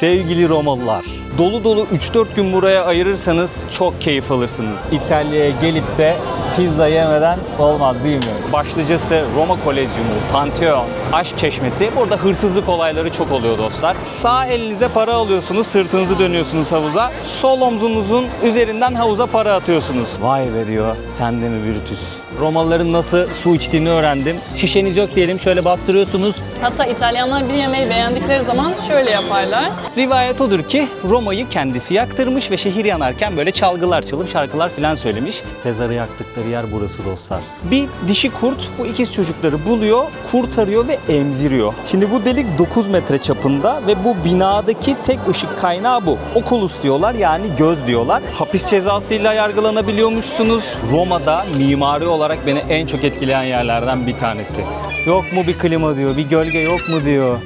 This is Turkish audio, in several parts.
Sevgili Romalılar, dolu dolu 3-4 gün buraya ayırırsanız çok keyif alırsınız. İtalya'ya gelip de pizza yemeden olmaz değil mi? Başlıcası Roma Kolezyumu, Pantheon, Aşk Çeşmesi. Burada hırsızlık olayları çok oluyor dostlar. Sağ elinize para alıyorsunuz, sırtınızı dönüyorsunuz havuza. Sol omzunuzun üzerinden havuza para atıyorsunuz. Vay be diyor, sen de mi Virtus? Romalıların nasıl su içtiğini öğrendim. Şişeniz yok diyelim, şöyle bastırıyorsunuz. Hatta İtalyanlar bir yemeği beğendikleri zaman şöyle yaparlar. Rivayet odur ki Roma'yı kendisi yaktırmış ve şehir yanarken böyle çalgılar çalıp şarkılar filan söylemiş. Sezar'ı yaktıkları yer burası dostlar. Bir dişi kurt bu ikiz çocukları buluyor, kurtarıyor ve emziriyor. Şimdi bu delik 9 metre çapında ve bu binadaki tek ışık kaynağı bu. Oculus diyorlar, yani göz diyorlar. Hapis cezasıyla yargılanabiliyormuşsunuz. Roma'da mimari olarak beni en çok etkileyen yerlerden bir tanesi. Yok mu bir klima diyor, bir gölge yok mu diyor.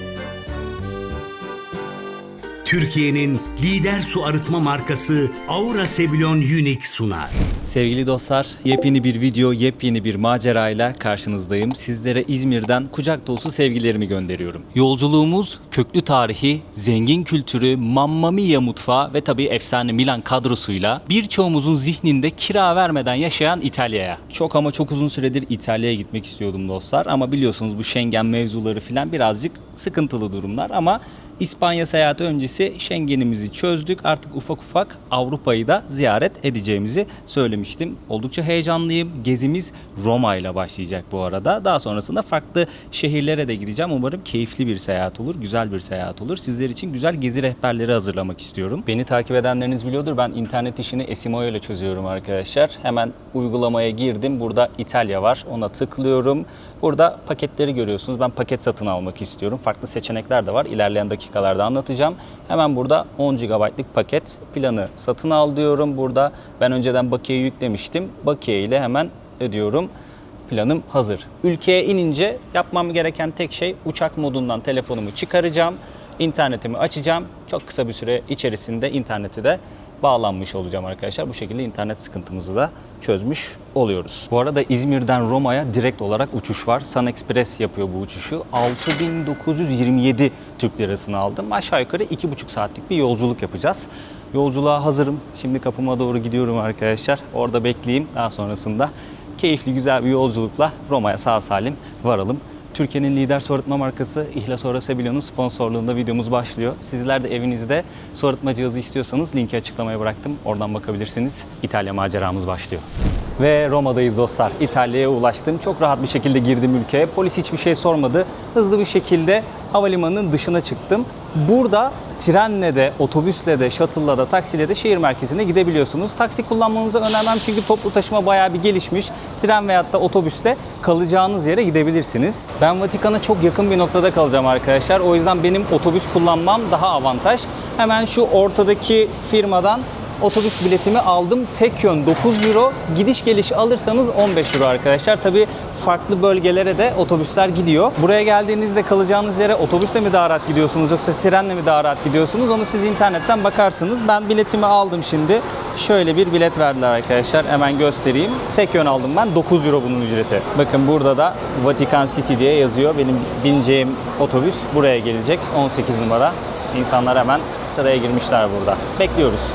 Türkiye'nin lider su arıtma markası Aura Sebilon Unique sunar. Sevgili dostlar, yepyeni bir video, yepyeni bir macerayla karşınızdayım. Sizlere İzmir'den kucak dolusu sevgilerimi gönderiyorum. Yolculuğumuz köklü tarihi, zengin kültürü, Mamma Mia mutfağı ve tabii efsane Milan kadrosuyla birçoğumuzun zihninde kira vermeden yaşayan İtalya'ya. Çok ama çok uzun süredir İtalya'ya gitmek istiyordum dostlar. Ama biliyorsunuz bu Schengen mevzuları falan birazcık sıkıntılı durumlar ama İspanya seyahati öncesi Schengen'imizi çözdük. Artık ufak ufak Avrupa'yı da ziyaret edeceğimizi söylemiştim. Oldukça heyecanlıyım. Gezimiz Roma ile başlayacak bu arada. Daha sonrasında farklı şehirlere de gideceğim. Umarım keyifli bir seyahat olur, güzel bir seyahat olur. Sizler için güzel gezi rehberleri hazırlamak istiyorum. Beni takip edenleriniz biliyordur. Ben internet işini Esimo ile çözüyorum arkadaşlar. Hemen uygulamaya girdim. Burada İtalya var. Ona tıklıyorum. Burada paketleri görüyorsunuz. Ben paket satın almak istiyorum. Farklı seçenekler de var. İlerleyen dakikalarda anlatacağım. Hemen burada 10 GB'lık paket planı satın al diyorum. Burada ben önceden bakiyeyi yüklemiştim. Bakiye ile hemen ödüyorum. Planım hazır. Ülkeye inince yapmam gereken tek şey uçak modundan telefonumu çıkaracağım. İnternetimi açacağım. Çok kısa bir süre içerisinde internete de bağlanmış olacağım arkadaşlar. Bu şekilde internet sıkıntımızı da çözmüş oluyoruz. Bu arada İzmir'den Roma'ya direkt olarak uçuş var. Sun Express yapıyor bu uçuşu. 6.927 Türk lirasını aldım. Aşağı yukarı 2,5 saatlik bir yolculuk yapacağız. Yolculuğa hazırım. Şimdi kapıma doğru gidiyorum arkadaşlar. Orada bekleyeyim. Daha sonrasında keyifli güzel bir yolculukla Roma'ya sağ salim varalım. Türkiye'nin lider su arıtma markası İhlas Aura Sebilon'un sponsorluğunda videomuz başlıyor. Sizler de evinizde su arıtma cihazı istiyorsanız linki açıklamaya bıraktım. Oradan bakabilirsiniz. İtalya maceramız başlıyor. Ve Roma'dayız dostlar. İtalya'ya ulaştım. Çok rahat bir şekilde girdim ülkeye. Polis hiçbir şey sormadı. Hızlı bir şekilde havalimanının dışına çıktım. Burada trenle de, otobüsle de, shuttle'la da, taksiyle de şehir merkezine gidebiliyorsunuz. Taksi kullanmanızı önermem çünkü toplu taşıma bayağı bir gelişmiş. Tren veyahut da otobüste kalacağınız yere gidebilirsiniz. Ben Vatikan'a çok yakın bir noktada kalacağım arkadaşlar. O yüzden benim otobüs kullanmam daha avantaj. Hemen şu ortadaki firmadan otobüs biletimi aldım. Tek yön 9 euro. Gidiş geliş alırsanız 15 euro arkadaşlar. Tabii farklı bölgelere de otobüsler gidiyor. Buraya geldiğinizde kalacağınız yere otobüsle mi daha rahat gidiyorsunuz yoksa trenle mi daha rahat gidiyorsunuz? Onu siz internetten bakarsınız. Ben biletimi aldım şimdi. Şöyle bir bilet verdiler arkadaşlar. Hemen göstereyim. Tek yön aldım ben. 9 euro bunun ücreti. Bakın burada da Vatican City diye yazıyor. Benim bineceğim otobüs buraya gelecek. 18 numara. İnsanlar hemen sıraya girmişler burada. Bekliyoruz.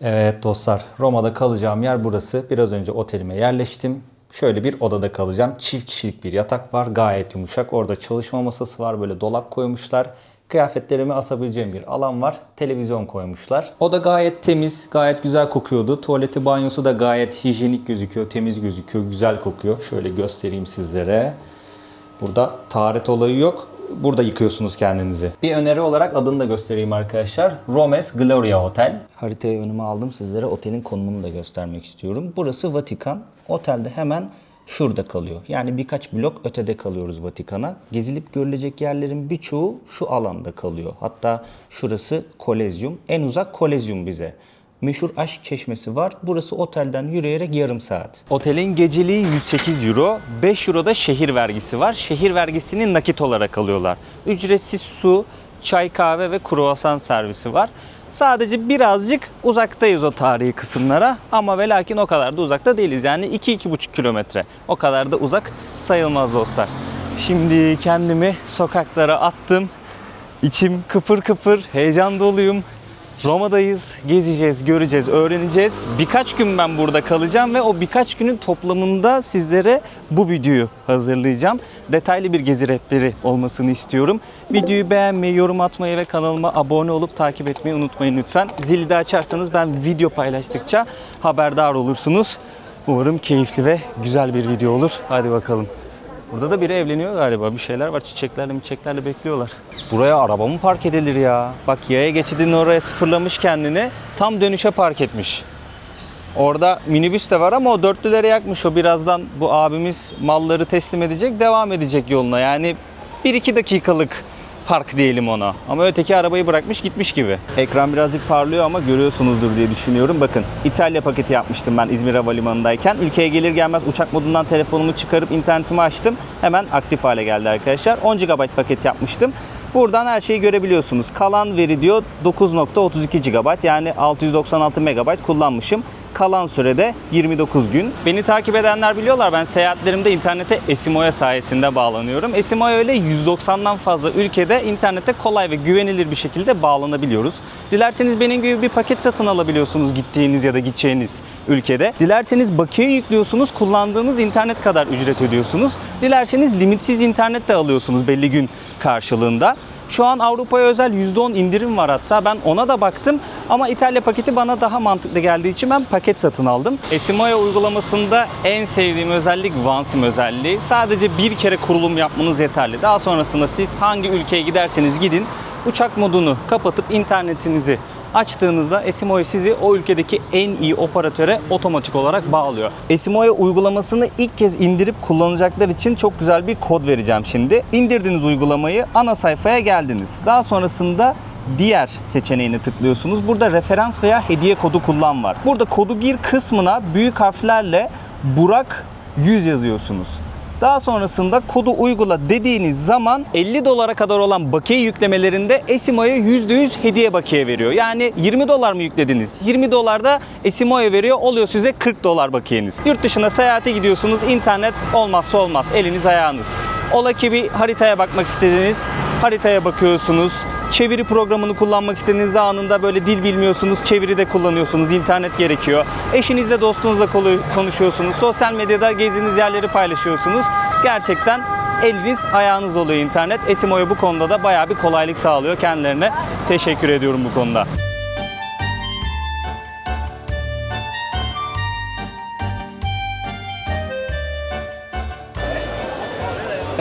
Evet dostlar, Roma'da kalacağım yer burası. Biraz önce otelime yerleştim. Şöyle bir odada kalacağım. Çift kişilik bir yatak var. Gayet yumuşak. Orada çalışma masası var. Böyle dolap koymuşlar. Kıyafetlerimi asabileceğim bir alan var. Televizyon koymuşlar. Oda gayet temiz, gayet güzel kokuyordu. Tuvaleti, banyosu da gayet hijyenik gözüküyor, temiz gözüküyor, güzel kokuyor. Şöyle göstereyim sizlere. Burada taharet olayı yok. Burada yıkıyorsunuz kendinizi. Bir öneri olarak adını da göstereyim arkadaşlar. Romes Gloria Hotel. Haritayı önüme aldım, sizlere otelin konumunu da göstermek istiyorum. Burası Vatikan. Otelde hemen şurada kalıyor. Yani birkaç blok ötede kalıyoruz Vatikan'a. Gezilip görülecek yerlerin birçoğu şu alanda kalıyor. Hatta şurası Kolezyum. En uzak Kolezyum bize. Meşhur Aşk Çeşmesi var. Burası otelden yürüyerek yarım saat. Otelin geceliği 108 euro. 5 euro da şehir vergisi var. Şehir vergisini nakit olarak alıyorlar. Ücretsiz su, çay, kahve ve kruvasan servisi var. Sadece birazcık uzaktayız o tarihi kısımlara ama ve lakin o kadar da uzakta değiliz. Yani 2-2,5 kilometre. O kadar da uzak sayılmaz dostlar. Şimdi kendimi sokaklara attım. İçim kıpır kıpır, heyecan doluyum. Roma'dayız, gezeceğiz, göreceğiz, öğreneceğiz. Birkaç gün ben burada kalacağım ve o birkaç günün toplamında sizlere bu videoyu hazırlayacağım. Detaylı bir gezi rehberi olmasını istiyorum. Videoyu beğenmeyi, yorum atmayı ve kanalıma abone olup takip etmeyi unutmayın lütfen. Zili de açarsanız ben video paylaştıkça haberdar olursunuz. Umarım keyifli ve güzel bir video olur. Hadi bakalım. Burada da biri evleniyor galiba. Bir şeyler var. Çiçeklerle bekliyorlar. Buraya araba mı park edilir ya? Bak yaya geçidinin oraya sıfırlamış kendini. Tam dönüşe park etmiş. Orada minibüs de var ama o dörtlüleri yakmış. O birazdan bu abimiz malları teslim edecek, devam edecek yoluna. Yani 1-2 dakikalık park diyelim ona. Ama öteki arabayı bırakmış gitmiş gibi. Ekran birazcık parlıyor ama görüyorsunuzdur diye düşünüyorum. Bakın İtalya paketi yapmıştım ben İzmir Havalimanı'ndayken. Ülkeye gelir gelmez uçak modundan telefonumu çıkarıp internetimi açtım. Hemen aktif hale geldi arkadaşlar. 10 GB paket yapmıştım. Buradan her şeyi görebiliyorsunuz. Kalan veri diyor 9.32 GB yani 696 MB kullanmışım. Kalan sürede 29 gün. Beni takip edenler biliyorlar, ben seyahatlerimde internete Esimoya sayesinde bağlanıyorum. Esimoya ile 190'dan fazla ülkede internete kolay ve güvenilir bir şekilde bağlanabiliyoruz. Dilerseniz benim gibi bir paket satın alabiliyorsunuz gittiğiniz ya da gideceğiniz ülkede. Dilerseniz bakiye yüklüyorsunuz, kullandığınız internet kadar ücret ödüyorsunuz. Dilerseniz limitsiz internet de alıyorsunuz belli gün karşılığında. Şu an Avrupa'ya özel %10 indirim var hatta. Ben ona da baktım ama İtalya paketi bana daha mantıklı geldiği için ben paket satın aldım. Esimoya uygulamasında en sevdiğim özellik OneSIM özelliği. Sadece bir kere kurulum yapmanız yeterli. Daha sonrasında siz hangi ülkeye giderseniz gidin uçak modunu kapatıp internetinizi açtığınızda Esimoya sizi o ülkedeki en iyi operatöre otomatik olarak bağlıyor. Esimoya uygulamasını ilk kez indirip kullanacaklar için çok güzel bir kod vereceğim şimdi. İndirdiniz uygulamayı, ana sayfaya geldiniz. Daha sonrasında diğer seçeneğine tıklıyorsunuz. Burada referans veya hediye kodu kullan var. Burada kodu gir kısmına büyük harflerle Burak 100 yazıyorsunuz. Daha sonrasında kodu uygula dediğiniz zaman 50 dolara kadar olan bakiye yüklemelerinde Esimoya %100 hediye bakiye veriyor. Yani 20 dolar mı yüklediniz? 20 dolar da Esimoya veriyor. Oluyor size 40 dolar bakiyeniz. Yurt dışına seyahate gidiyorsunuz. İnternet olmazsa olmaz. Eliniz ayağınız. Ola ki bir haritaya bakmak istediniz. Haritaya bakıyorsunuz. Çeviri programını kullanmak istediğiniz anında böyle dil bilmiyorsunuz. Çeviri de kullanıyorsunuz. İnternet gerekiyor. Eşinizle dostunuzla konuşuyorsunuz. Sosyal medyada gezdiğiniz yerleri paylaşıyorsunuz. Gerçekten eliniz ayağınız oluyor internet. Esimoya bu konuda da bayağı bir kolaylık sağlıyor. Kendilerine teşekkür ediyorum bu konuda.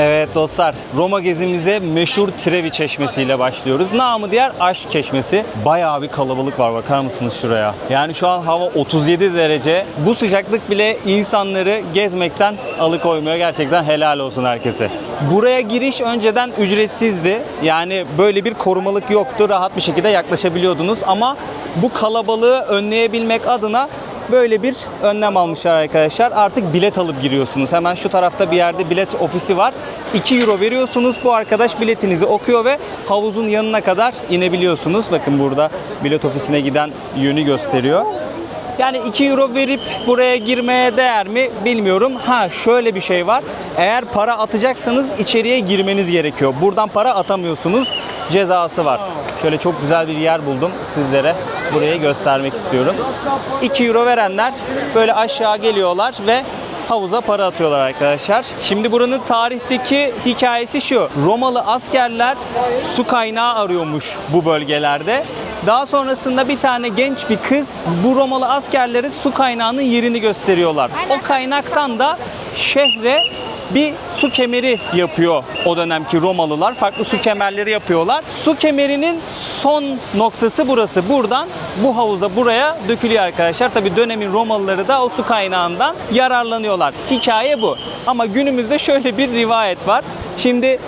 Evet dostlar, Roma gezimize meşhur Trevi Çeşmesi ile başlıyoruz. Namı diğer Aşk Çeşmesi. Bayağı bir kalabalık var, bakar mısınız şuraya? Yani şu an hava 37 derece. Bu sıcaklık bile insanları gezmekten alıkoymuyor. Gerçekten helal olsun herkese. Buraya giriş önceden ücretsizdi. Yani böyle bir korumalık yoktu. Rahat bir şekilde yaklaşabiliyordunuz ama bu kalabalığı önleyebilmek adına böyle bir önlem almışlar arkadaşlar. Artık bilet alıp giriyorsunuz. Hemen şu tarafta bir yerde bilet ofisi var. 2 euro veriyorsunuz. Bu arkadaş biletinizi okuyor ve havuzun yanına kadar inebiliyorsunuz. Bakın burada bilet ofisine giden yönü gösteriyor. Yani 2 euro verip buraya girmeye değer mi bilmiyorum. Ha şöyle bir şey var. Eğer para atacaksanız içeriye girmeniz gerekiyor. Buradan para atamıyorsunuz. Cezası var. Şöyle çok güzel bir yer buldum sizlere. Burayı göstermek istiyorum. 2 euro verenler böyle aşağı geliyorlar ve havuza para atıyorlar arkadaşlar. Şimdi buranın tarihteki hikayesi şu. Romalı askerler su kaynağı arıyormuş bu bölgelerde. Daha sonrasında bir tane genç bir kız bu Romalı askerlere su kaynağının yerini gösteriyorlar. O kaynaktan da şehre bir su kemeri yapıyor o dönemki Romalılar. Farklı su kemerleri yapıyorlar. Su kemerinin son noktası burası. Buradan bu havuza buraya dökülüyor arkadaşlar. Tabii dönemin Romalıları da o su kaynağından yararlanıyorlar. Hikaye bu. Ama günümüzde şöyle bir rivayet var. Şimdi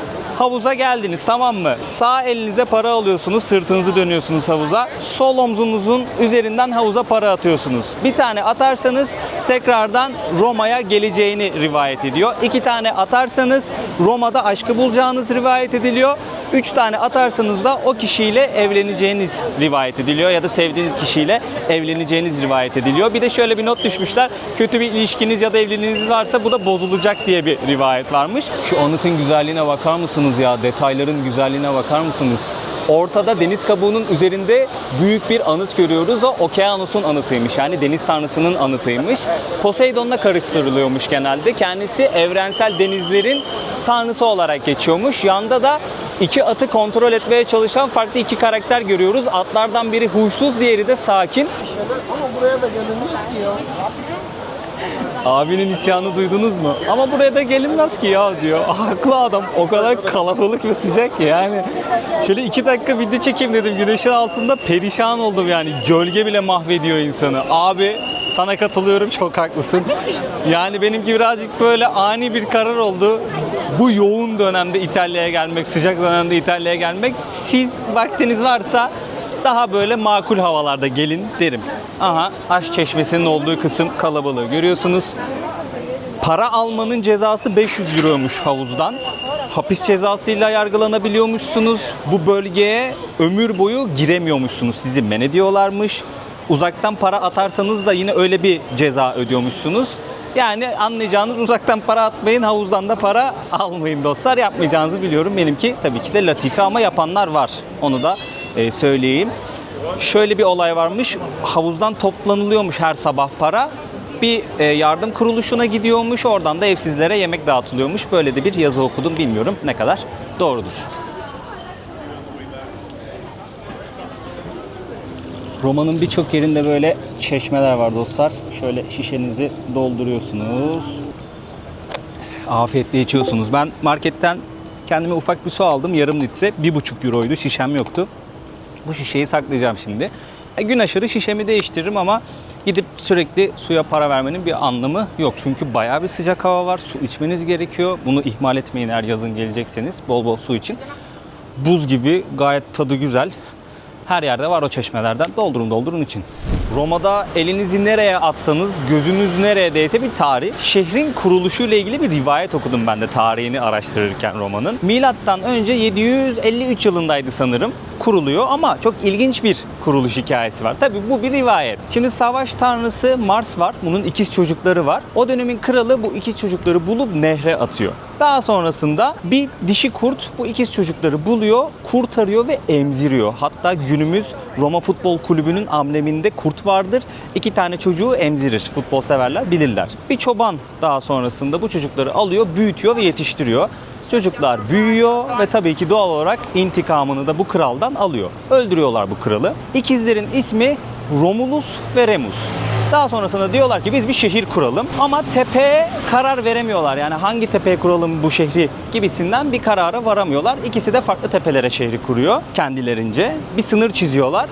havuza geldiniz, tamam mı? Sağ elinize para alıyorsunuz, sırtınızı dönüyorsunuz havuza. Sol omzunuzun üzerinden havuza para atıyorsunuz. Bir tane atarsanız tekrardan Roma'ya geleceğini rivayet ediyor. 2 tane atarsanız Roma'da aşkı bulacağınız rivayet ediliyor. 3 tane atarsanız da o kişiyle evleneceğiniz rivayet ediliyor ya da sevdiğiniz kişiyle evleneceğiniz rivayet ediliyor. Bir de şöyle bir not düşmüşler. Kötü bir ilişkiniz ya da evliliğiniz varsa bu da bozulacak diye bir rivayet varmış. Şu anıtın güzelliğine bakar mısınız ya? Detayların güzelliğine bakar mısınız? Ortada deniz kabuğunun üzerinde büyük bir anıt görüyoruz. O Okeanos'un anıtıymış. Yani deniz tanrısının anıtıymış. Poseidon'la karıştırılıyormuş genelde. Kendisi evrensel denizlerin tanrısı olarak geçiyormuş. Yanda da 2 atı kontrol etmeye çalışan farklı 2 karakter görüyoruz. Atlardan biri huysuz, diğeri de sakin. Ama buraya da gelinmez ki ya. Abinin isyanı duydunuz mu? Ama buraya da gelinmez ki ya diyor. Haklı adam. O kadar kalabalık ve sıcak ki yani. Şöyle 2 dakika video çekeyim dedim. Güneşin altında perişan oldum yani. Gölge bile mahvediyor insanı. Abi sana katılıyorum, çok haklısın. Yani benimki birazcık böyle ani bir karar oldu. Bu yoğun dönemde İtalya'ya gelmek, sıcak dönemde İtalya'ya gelmek. Siz vaktiniz varsa daha böyle makul havalarda gelin derim. Aha, Aşk Çeşmesi'nin olduğu kısım kalabalığı görüyorsunuz. Para almanın cezası 500 euroymuş havuzdan. Hapis cezasıyla yargılanabiliyormuşsunuz. Bu bölgeye ömür boyu giremiyormuşsunuz. Sizi men ediyorlarmış. Uzaktan para atarsanız da yine öyle bir ceza ödüyormuşsunuz. Yani anlayacağınız, uzaktan para atmayın, havuzdan da para almayın dostlar. Yapmayacağınızı biliyorum. Benimki tabii ki de latife ama yapanlar var. Onu da söyleyeyim. Şöyle bir olay varmış. Havuzdan toplanılıyormuş her sabah para. Bir yardım kuruluşuna gidiyormuş. Oradan da evsizlere yemek dağıtılıyormuş. Böyle de bir yazı okudum. Bilmiyorum ne kadar doğrudur. Roma'nın birçok yerinde böyle çeşmeler var dostlar. Şöyle şişenizi dolduruyorsunuz. Afiyetle içiyorsunuz. Ben marketten kendime ufak bir su aldım. Yarım litre. 1,5 euroydu. Şişem yoktu. Bu şişeyi saklayacağım şimdi. Gün aşırı şişemi değiştiririm ama gidip sürekli suya para vermenin bir anlamı yok. Çünkü bayağı bir sıcak hava var. Su içmeniz gerekiyor. Bunu ihmal etmeyin eğer yazın gelecekseniz. Bol bol su için. Buz gibi, gayet tadı güzel. Her yerde var o çeşmelerden. Doldurun için. Roma'da elinizi nereye atsanız, gözünüz nereye değse bir tarih. Şehrin kuruluşuyla ilgili bir rivayet okudum ben de tarihini araştırırken Roma'nın. Milattan önce 753 yılındaydı sanırım. Kuruluyor ama çok ilginç bir kuruluş hikayesi var. Tabii bu bir rivayet. Şimdi savaş tanrısı Mars var. Bunun ikiz çocukları var. O dönemin kralı bu ikiz çocukları bulup nehre atıyor. Daha sonrasında bir dişi kurt bu ikiz çocukları buluyor, kurtarıyor ve emziriyor. Hatta günümüz Roma Futbol Kulübü'nün ambleminde kurt vardır. 2 tane çocuğu emzirir. Futbol severler bilirler. Bir çoban daha sonrasında bu çocukları alıyor, büyütüyor ve yetiştiriyor. Çocuklar büyüyor ve tabii ki doğal olarak intikamını da bu kraldan alıyor. Öldürüyorlar bu kralı. İkizlerin ismi Romulus ve Remus. Daha sonrasında diyorlar ki biz bir şehir kuralım ama tepeye karar veremiyorlar. Yani hangi tepeye kuralım bu şehri gibisinden bir karara varamıyorlar. İkisi de farklı tepelere şehri kuruyor kendilerince. Bir sınır çiziyorlar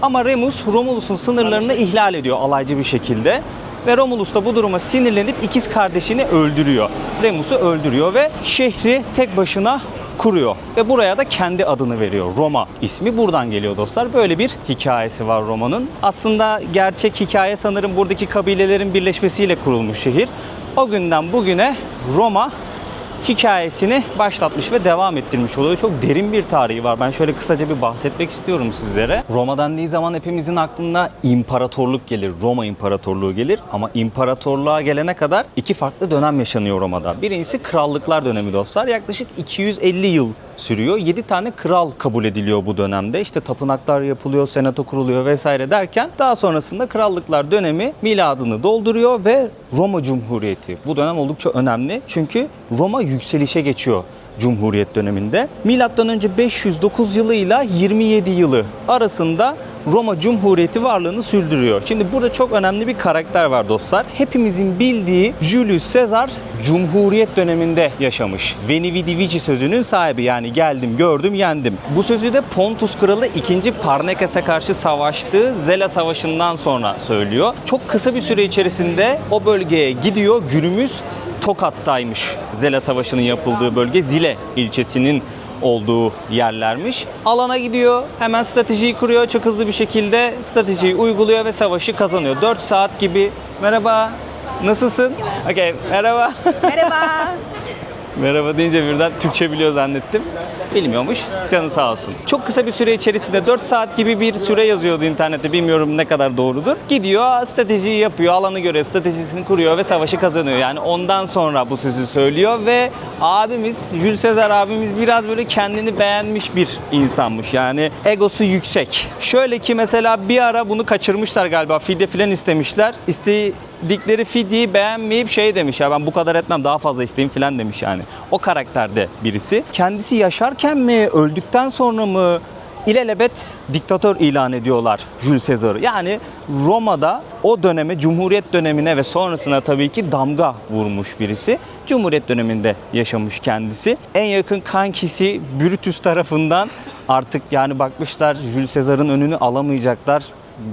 ama Remus Romulus'un sınırlarını ihlal ediyor alaycı bir şekilde. Ve Romulus da bu duruma sinirlenip ikiz kardeşini öldürüyor. Remus'u öldürüyor ve şehri tek başına kuruyor. Ve buraya da kendi adını veriyor. Roma ismi buradan geliyor dostlar. Böyle bir hikayesi var Roma'nın. Aslında gerçek hikaye sanırım buradaki kabilelerin birleşmesiyle kurulmuş şehir. O günden bugüne Roma hikayesini başlatmış ve devam ettirmiş oluyor. Çok derin bir tarihi var. Ben şöyle kısaca bir bahsetmek istiyorum sizlere. Roma dendiği zaman hepimizin aklına imparatorluk gelir. Roma İmparatorluğu gelir. Ama imparatorluğa gelene kadar 2 farklı dönem yaşanıyor Roma'da. Birincisi krallıklar dönemi dostlar. Yaklaşık 250 yıl sürüyor. 7 tane kral kabul ediliyor bu dönemde. İşte tapınaklar yapılıyor, senato kuruluyor vesaire derken daha sonrasında krallıklar dönemi miladını dolduruyor ve Roma Cumhuriyeti. Bu dönem oldukça önemli. Çünkü Roma yükselişe geçiyor Cumhuriyet döneminde. Milattan önce 509 yılıyla 27 yılı arasında Roma Cumhuriyeti varlığını sürdürüyor. Şimdi burada çok önemli bir karakter var dostlar. Hepimizin bildiği Julius Caesar Cumhuriyet döneminde yaşamış. Veni vidi vici sözünün sahibi, yani geldim, gördüm, yendim. Bu sözü de Pontus Kralı 2. Parnakes'e karşı savaştığı Zela Savaşı'ndan sonra söylüyor. Çok kısa bir süre içerisinde o bölgeye gidiyor. Günümüz Tokat'taymış Zela Savaşı'nın yapıldığı bölge. Zile ilçesinin olduğu yerlermiş. Alana gidiyor, hemen stratejiyi kuruyor, çok hızlı bir şekilde stratejiyi uyguluyor ve savaşı kazanıyor. 4 saat gibi. Merhaba, nasılsın? Okay, merhaba. Merhaba. Merhaba deyince birden Türkçe biliyor zannettim. Bilmiyormuş. Canı sağ olsun. Çok kısa bir süre içerisinde 4 saat gibi bir süre yazıyordu internette. Bilmiyorum ne kadar doğrudur. Gidiyor, stratejiyi yapıyor, alanı görüyor, stratejisini kuruyor ve savaşı kazanıyor. Yani ondan sonra bu sözü söylüyor ve abimiz, Jules Caesar abimiz biraz böyle kendini beğenmiş bir insanmış. Yani egosu yüksek. Şöyle ki mesela bir ara bunu kaçırmışlar galiba. Fidye filan istemişler. İstedikleri fidyeyi beğenmeyip şey demiş ya, ben bu kadar etmem, daha fazla isteyeyim filan demiş yani. O karakterde birisi. Kendisi yaşarken mi, öldükten sonra mı ilelebet diktatör ilan ediyorlar Jules Caesar'ı. Yani Roma'da o döneme, Cumhuriyet dönemine ve sonrasına tabii ki damga vurmuş birisi. Cumhuriyet döneminde yaşamış kendisi. En yakın kankisi Brutus tarafından artık yani bakmışlar Jules Caesar'ın önünü alamayacaklar.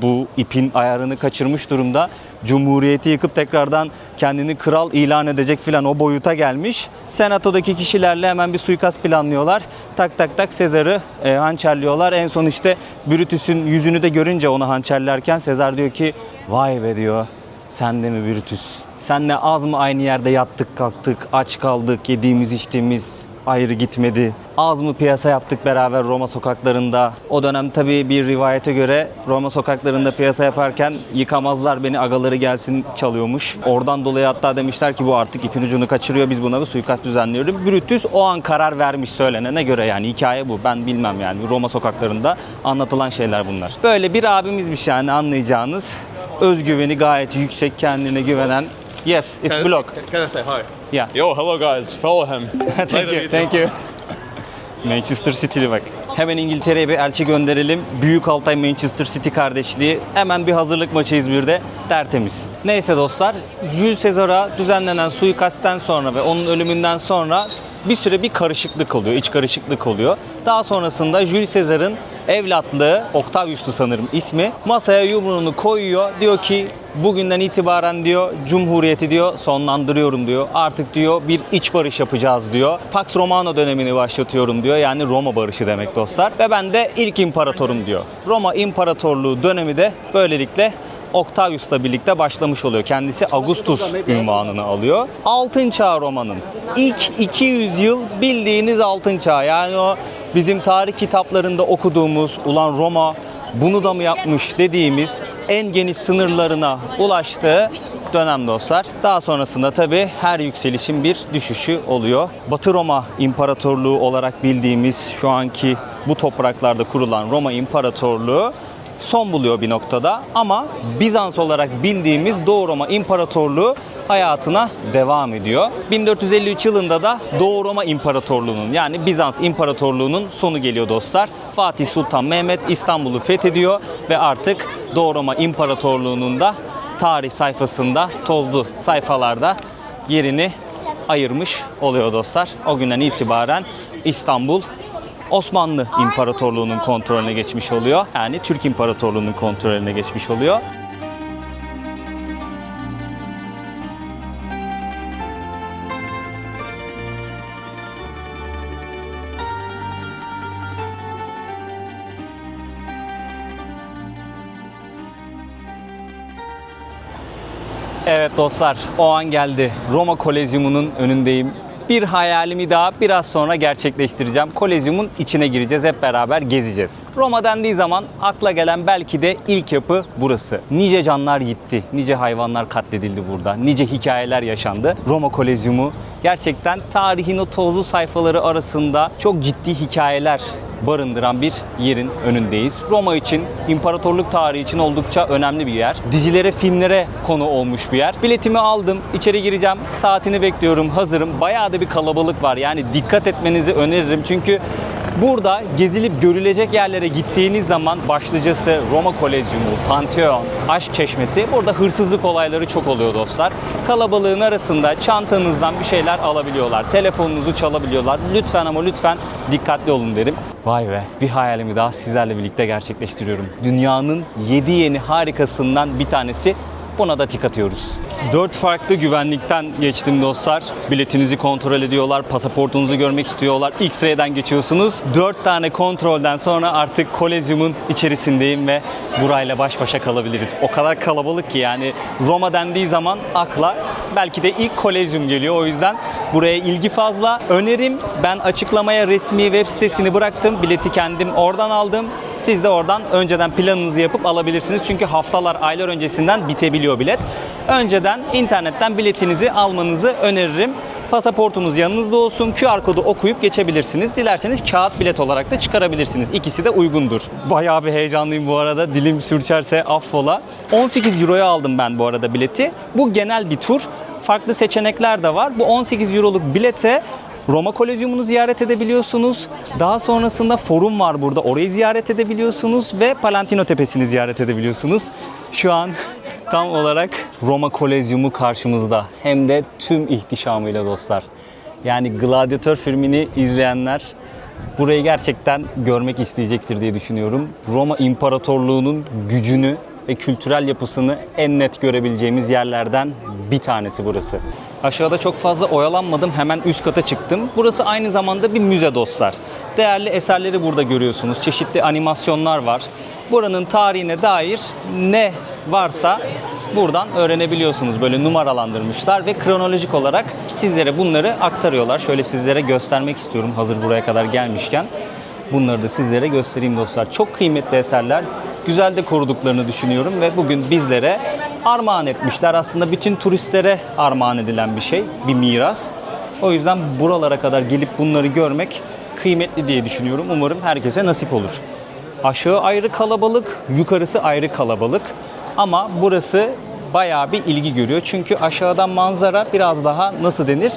Bu ipin ayarını kaçırmış durumda. Cumhuriyeti yıkıp tekrardan kendini kral ilan edecek filan o boyuta gelmiş. Senatodaki kişilerle hemen bir suikast planlıyorlar. Tak tak tak Sezar'ı hançerliyorlar. En son işte Brutus'un yüzünü de görünce onu hançerlerken Sezar diyor ki vay be diyor, sen de mi Brutus? Senle az mı aynı yerde yattık kalktık, aç kaldık, yediğimiz içtiğimiz ayrı gitmedi. Az mı piyasa yaptık beraber Roma sokaklarında. O dönem tabii bir rivayete göre Roma sokaklarında piyasa yaparken yıkamazlar beni agaları gelsin çalıyormuş. Oradan dolayı hatta demişler ki bu artık ipin ucunu kaçırıyor, biz buna bir suikast düzenliyoruz. Brutus o an karar vermiş söylenene göre, yani hikaye bu. Ben bilmem yani, Roma sokaklarında anlatılan şeyler bunlar. Böyle bir abimizmiş yani, anlayacağınız. Özgüveni gayet yüksek, kendine güvenen. Yes, it's vlog. Can I say hi? Yeah. Yo, hello guys. Follow him. Thank you. Thank you. Manchester City'li bak. Hemen İngiltere'ye bir elçi gönderelim. Büyük Altay Manchester City kardeşliği. Hemen bir hazırlık maçı İzmir'de. Tertemiz. Neyse dostlar, Jules Caesar'a düzenlenen suikastten sonra ve onun ölümünden sonra bir süre bir karışıklık oluyor, iç karışıklık oluyor. Daha sonrasında Jules Caesar'ın evlatlığı, Octavius'tu sanırım ismi, masaya yumruğunu koyuyor. Diyor ki bugünden itibaren diyor Cumhuriyeti diyor sonlandırıyorum diyor. Artık diyor bir iç barış yapacağız diyor. Pax Romana dönemini başlatıyorum diyor. Yani Roma barışı demek dostlar. Ve ben de ilk imparatorum diyor. Roma İmparatorluğu dönemi de böylelikle Octavius'la birlikte başlamış oluyor. Kendisi Augustus unvanını alıyor. Altın Çağ Roma'nın ilk 200 yıl bildiğiniz Altın Çağ. Yani o bizim tarih kitaplarında okuduğumuz ulan Roma bunu da mı yapmış dediğimiz en geniş sınırlarına ulaştığı dönem dostlar. Daha sonrasında tabii her yükselişin bir düşüşü oluyor. Batı Roma İmparatorluğu olarak bildiğimiz şu anki bu topraklarda kurulan Roma İmparatorluğu son buluyor bir noktada ama Bizans olarak bildiğimiz Doğu Roma İmparatorluğu hayatına devam ediyor. 1453 yılında da Doğu Roma İmparatorluğu'nun yani Bizans İmparatorluğu'nun sonu geliyor dostlar. Fatih Sultan Mehmet İstanbul'u fethediyor ve artık Doğu Roma İmparatorluğu'nun da tarih sayfasında, tozlu sayfalarda yerini ayırmış oluyor dostlar. O günden itibaren İstanbul Osmanlı İmparatorluğu'nun kontrolüne geçmiş oluyor. Yani Türk İmparatorluğu'nun kontrolüne geçmiş oluyor. Evet dostlar, o an geldi. Roma Kolezyumu'nun önündeyim. Bir hayalimi daha biraz sonra gerçekleştireceğim. Kolezyumun içine gireceğiz, hep beraber gezeceğiz. Roma dendiği zaman akla gelen belki de ilk yapı burası. Nice canlar gitti, nice hayvanlar katledildi burada, nice hikayeler yaşandı. Roma Kolezyumu gerçekten tarihin o tozlu sayfaları arasında çok ciddi hikayeler barındıran bir yerin önündeyiz. Roma için, imparatorluk tarihi için oldukça önemli bir yer. Dizilere, filmlere konu olmuş bir yer. Biletimi aldım, içeri gireceğim, saatini bekliyorum, hazırım. Bayağı da bir kalabalık var. Yani dikkat etmenizi öneririm çünkü burada gezilip görülecek yerlere gittiğiniz zaman başlıcası Roma Kolezyumu, Pantheon, Aşk Çeşmesi. Burada hırsızlık olayları çok oluyor dostlar. Kalabalığın arasında çantanızdan bir şeyler alabiliyorlar. Telefonunuzu çalabiliyorlar. Lütfen ama lütfen dikkatli olun derim. Vay be, bir hayalimi daha sizlerle birlikte gerçekleştiriyorum. Dünyanın 7 yeni harikasından bir tanesi. Buna da tik atıyoruz. 4 farklı güvenlikten geçtim dostlar. Biletinizi kontrol ediyorlar, pasaportunuzu görmek istiyorlar. X-ray'den geçiyorsunuz. 4 tane kontrolden sonra artık Kolezyum'un içerisindeyim ve burayla baş başa kalabiliriz. O kadar kalabalık ki yani Roma dendiği zaman akla belki de ilk Kolezyum geliyor. O yüzden buraya ilgi fazla. Önerim, ben açıklamaya resmi web sitesini bıraktım. Bileti kendim oradan aldım. Siz de oradan önceden planınızı yapıp alabilirsiniz. Çünkü haftalar, aylar öncesinden bitebiliyor bilet. Önceden internetten biletinizi almanızı öneririm. Pasaportunuz yanınızda olsun. QR kodu okuyup geçebilirsiniz. Dilerseniz kağıt bilet olarak da çıkarabilirsiniz. İkisi de uygundur. Bayağı bir heyecanlıyım bu arada. Dilim sürçerse affola. 18 euroya aldım ben bu arada bileti. Bu genel bir tur. Farklı seçenekler de var. Bu 18 euroluk bilete Roma Kolezyumunu ziyaret edebiliyorsunuz. Daha sonrasında forum var burada. Orayı ziyaret edebiliyorsunuz ve Palantino Tepesi'ni ziyaret edebiliyorsunuz. Şu an tam olarak Roma Kolezyumu karşımızda. Hem de tüm ihtişamıyla dostlar. Yani Gladiator filmini izleyenler burayı gerçekten görmek isteyecektir diye düşünüyorum. Roma İmparatorluğu'nun gücünü ve kültürel yapısını en net görebileceğimiz yerlerden bir tanesi burası. Aşağıda çok fazla oyalanmadım. Hemen üst kata çıktım. Burası aynı zamanda bir müze dostlar. Değerli eserleri burada görüyorsunuz. Çeşitli animasyonlar var. Buranın tarihine dair ne varsa buradan öğrenebiliyorsunuz. Böyle numaralandırmışlar ve kronolojik olarak sizlere bunları aktarıyorlar. Şöyle sizlere göstermek istiyorum hazır buraya kadar gelmişken. Bunları da sizlere göstereyim dostlar. Çok kıymetli eserler. Güzel de koruduklarını düşünüyorum ve bugün bizlere armağan etmişler. Aslında bütün turistlere armağan edilen bir şey, bir miras. O yüzden buralara kadar gelip bunları görmek kıymetli diye düşünüyorum. Umarım herkese nasip olur. Aşağı ayrı kalabalık, yukarısı ayrı kalabalık. Ama burası bayağı bir ilgi görüyor. Çünkü aşağıdan manzara biraz daha nasıl denir?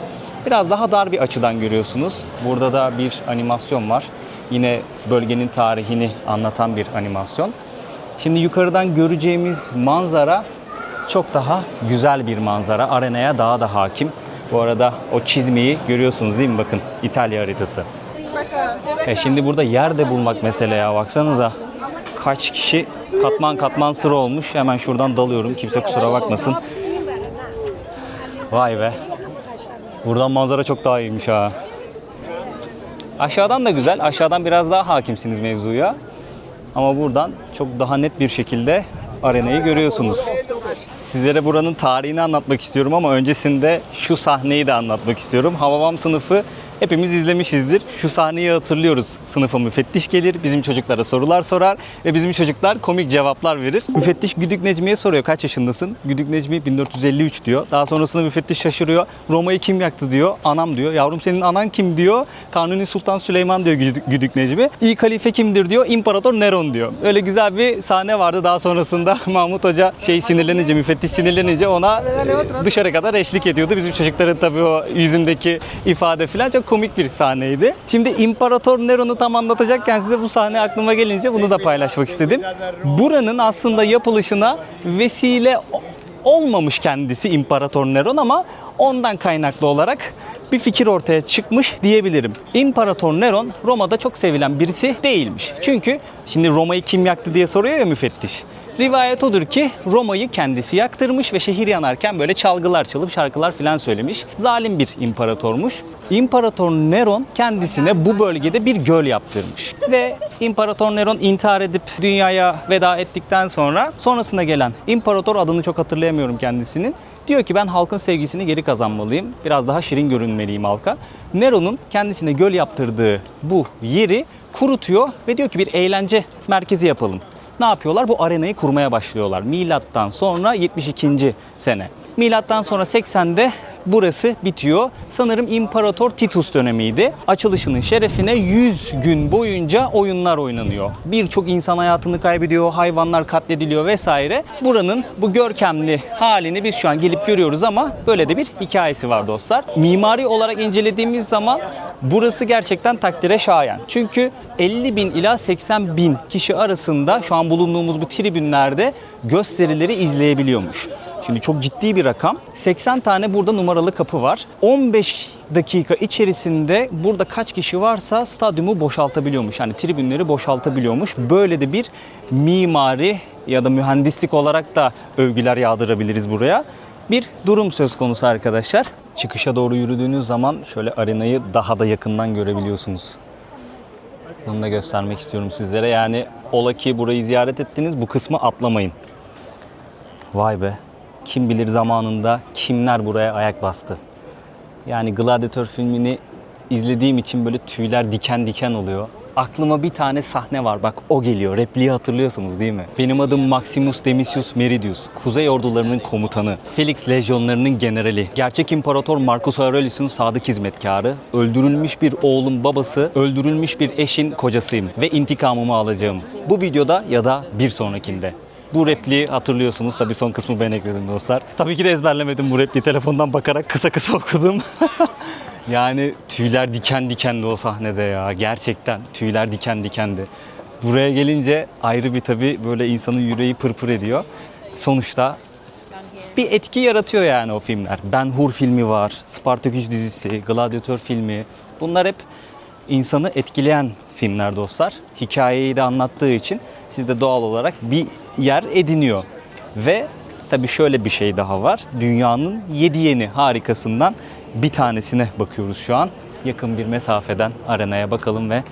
Biraz daha dar bir açıdan görüyorsunuz. Burada da bir animasyon var. Yine bölgenin tarihini anlatan bir animasyon. Şimdi yukarıdan göreceğimiz manzara çok daha güzel bir manzara. Arenaya daha da hakim. Bu arada o çizmeyi görüyorsunuz değil mi? Bakın İtalya haritası. Şimdi burada yer de bulmak mesele ya. Baksanıza kaç kişi katman katman sıra olmuş. Hemen şuradan dalıyorum. Kimse kusura bakmasın. Vay be. Buradan manzara çok daha iyiymiş ha. Aşağıdan da güzel. Aşağıdan biraz daha hakimsiniz mevzuya. Ama buradan çok daha net bir şekilde arenayı görüyorsunuz. Sizlere buranın tarihini anlatmak istiyorum ama öncesinde şu sahneyi de anlatmak istiyorum. Hababam sınıfı hepimiz izlemişizdir. Şu sahneyi hatırlıyoruz. Sınıfa müfettiş gelir, bizim çocuklara sorular sorar ve bizim çocuklar komik cevaplar verir. Müfettiş Güdük Necmi'ye soruyor, kaç yaşındasın? Güdük Necmi 1453 diyor. Daha sonrasında müfettiş şaşırıyor. Roma'yı kim yaktı diyor. Anam diyor. Yavrum senin anan kim diyor. Kanuni Sultan Süleyman diyor Güdük Necmi. İlk halife kimdir diyor. İmparator Neron diyor. Öyle güzel bir sahne vardı. Daha sonrasında Mahmut Hoca sinirlenince, müfettiş sinirlenince ona dışarı kadar eşlik ediyordu. Bizim çocukların tabii o yüzündeki ifade falan çok komik bir sahneydi. Şimdi İmparator Neron'u tam anlatacakken size bu sahne aklıma gelince bunu da paylaşmak istedim. Buranın aslında yapılışına vesile olmamış kendisi İmparator Neron ama ondan kaynaklı olarak bir fikir ortaya çıkmış diyebilirim. İmparator Neron Roma'da çok sevilen birisi değilmiş. Çünkü şimdi Roma'yı kim yaktı diye soruyor ya müfettiş. Rivayet odur ki Roma'yı kendisi yaktırmış ve şehir yanarken böyle çalgılar çalıp şarkılar filan söylemiş. Zalim bir imparatormuş. İmparator Neron kendisine bu bölgede bir göl yaptırmış. Ve İmparator Neron intihar edip dünyaya veda ettikten sonra sonrasında gelen imparator, adını çok hatırlayamıyorum kendisinin, diyor ki ben halkın sevgisini geri kazanmalıyım. Biraz daha şirin görünmeliyim halka. Neron'un kendisine göl yaptırdığı bu yeri kurutuyor ve diyor ki bir eğlence merkezi yapalım. Ne yapıyorlar? Bu arenayı kurmaya başlıyorlar. Milattan sonra 72. sene. Milattan sonra 80'de burası bitiyor. Sanırım İmparator Titus dönemiydi. Açılışının şerefine 100 gün boyunca oyunlar oynanıyor. Birçok insan hayatını kaybediyor, hayvanlar katlediliyor vesaire. Buranın bu görkemli halini biz şu an gelip görüyoruz ama böyle de bir hikayesi var dostlar. Mimari olarak incelediğimiz zaman burası gerçekten takdire şayan. Çünkü 50 bin ila 80 bin kişi arasında şu an bulunduğumuz bu tribünlerde gösterileri izleyebiliyormuş. Şimdi çok ciddi bir rakam. 80 tane burada numaralı kapı var. 15 dakika içerisinde burada kaç kişi varsa stadyumu boşaltabiliyormuş. Yani tribünleri boşaltabiliyormuş. Böyle de bir mimari ya da mühendislik olarak da övgüler yağdırabiliriz buraya. bir durum söz konusu arkadaşlar. Çıkışa doğru yürüdüğünüz zaman şöyle arenayı daha da yakından görebiliyorsunuz. Bunu da göstermek istiyorum sizlere. Yani ola ki burayı ziyaret ettiniz, bu kısmı atlamayın. Vay be. Kim bilir zamanında kimler buraya ayak bastı. Yani Gladiator filmini izlediğim için böyle tüyler diken diken oluyor. Aklıma bir tane sahne var, bak o geliyor. Repliği hatırlıyorsunuz değil mi? Benim adım Maximus Domitius Meridius. Kuzey ordularının komutanı. Felix lejyonlarının generali. Gerçek imparator Marcus Aurelius'un sadık hizmetkarı. Öldürülmüş bir oğlun babası, öldürülmüş bir eşin kocasıyım. Ve intikamımı alacağım. Bu videoda ya da bir sonrakinde. Bu repliği hatırlıyorsunuz. Tabii son kısmı ben ekledim dostlar. Tabii ki de ezberlemedim bu repliği. Telefondan bakarak kısa kısa okudum. Yani tüyler diken dikendi o sahnede ya. Gerçekten tüyler diken dikendi. Buraya gelince ayrı bir tabii böyle insanın yüreği pırpır ediyor. Sonuçta bir etki yaratıyor yani o filmler. Ben Hur filmi var, Spartaküs dizisi, Gladiator filmi. Bunlar hep insanı etkileyen filmler dostlar. Hikayeyi de anlattığı için sizde doğal olarak bir yer ediniyor. Ve tabii şöyle bir şey daha var. Dünyanın 7 yeni harikasından bir tanesine bakıyoruz şu an. Yakın bir mesafeden arenaya bakalım ve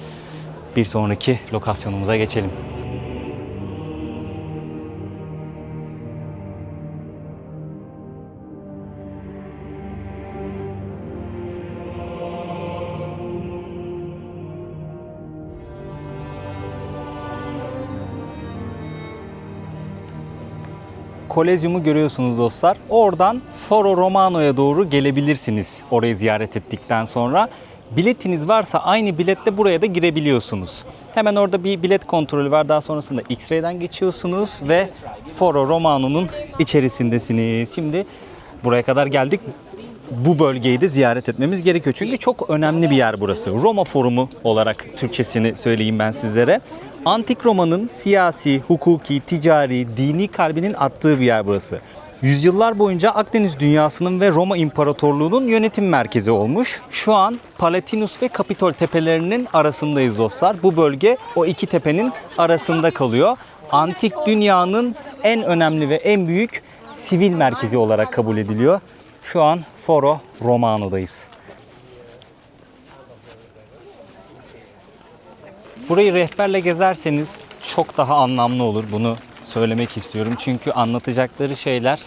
bir sonraki lokasyonumuza geçelim. Kolezyumu görüyorsunuz dostlar. Oradan Foro Romano'ya doğru gelebilirsiniz orayı ziyaret ettikten sonra. Biletiniz varsa aynı biletle buraya da girebiliyorsunuz. Hemen orada bir bilet kontrolü var. Daha sonrasında X-Ray'den geçiyorsunuz ve Foro Romano'nun içerisindesiniz. Şimdi buraya kadar geldik. Bu bölgeyi de ziyaret etmemiz gerekiyor. Çünkü çok önemli bir yer burası. Roma Forumu olarak Türkçesini söyleyeyim ben sizlere. Antik Roma'nın siyasi, hukuki, ticari, dini kalbinin attığı bir yer burası. Yüzyıllar boyunca Akdeniz dünyasının ve Roma İmparatorluğu'nun yönetim merkezi olmuş. Şu an Palatinus ve Kapitol tepelerinin arasındayız dostlar. Bu bölge o iki tepenin arasında kalıyor. Antik dünyanın en önemli ve en büyük sivil merkezi olarak kabul ediliyor. Şu an Foro Romano'dayız. Burayı rehberle gezerseniz çok daha anlamlı olur. Bunu söylemek istiyorum. Çünkü anlatacakları şeyler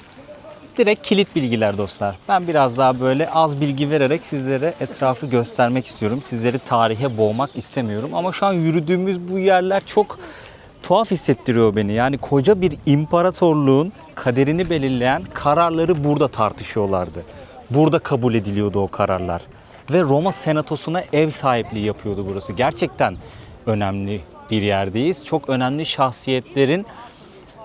direkt kilit bilgiler dostlar. Ben biraz daha böyle az bilgi vererek sizlere etrafı göstermek istiyorum. Sizleri tarihe boğmak istemiyorum. Ama şu an yürüdüğümüz bu yerler çok tuhaf hissettiriyor beni. Yani koca bir imparatorluğun kaderini belirleyen kararları burada tartışıyorlardı. Burada kabul ediliyordu o kararlar. Ve Roma Senatosu'na ev sahipliği yapıyordu burası. Gerçekten önemli bir yerdeyiz. Çok önemli şahsiyetlerin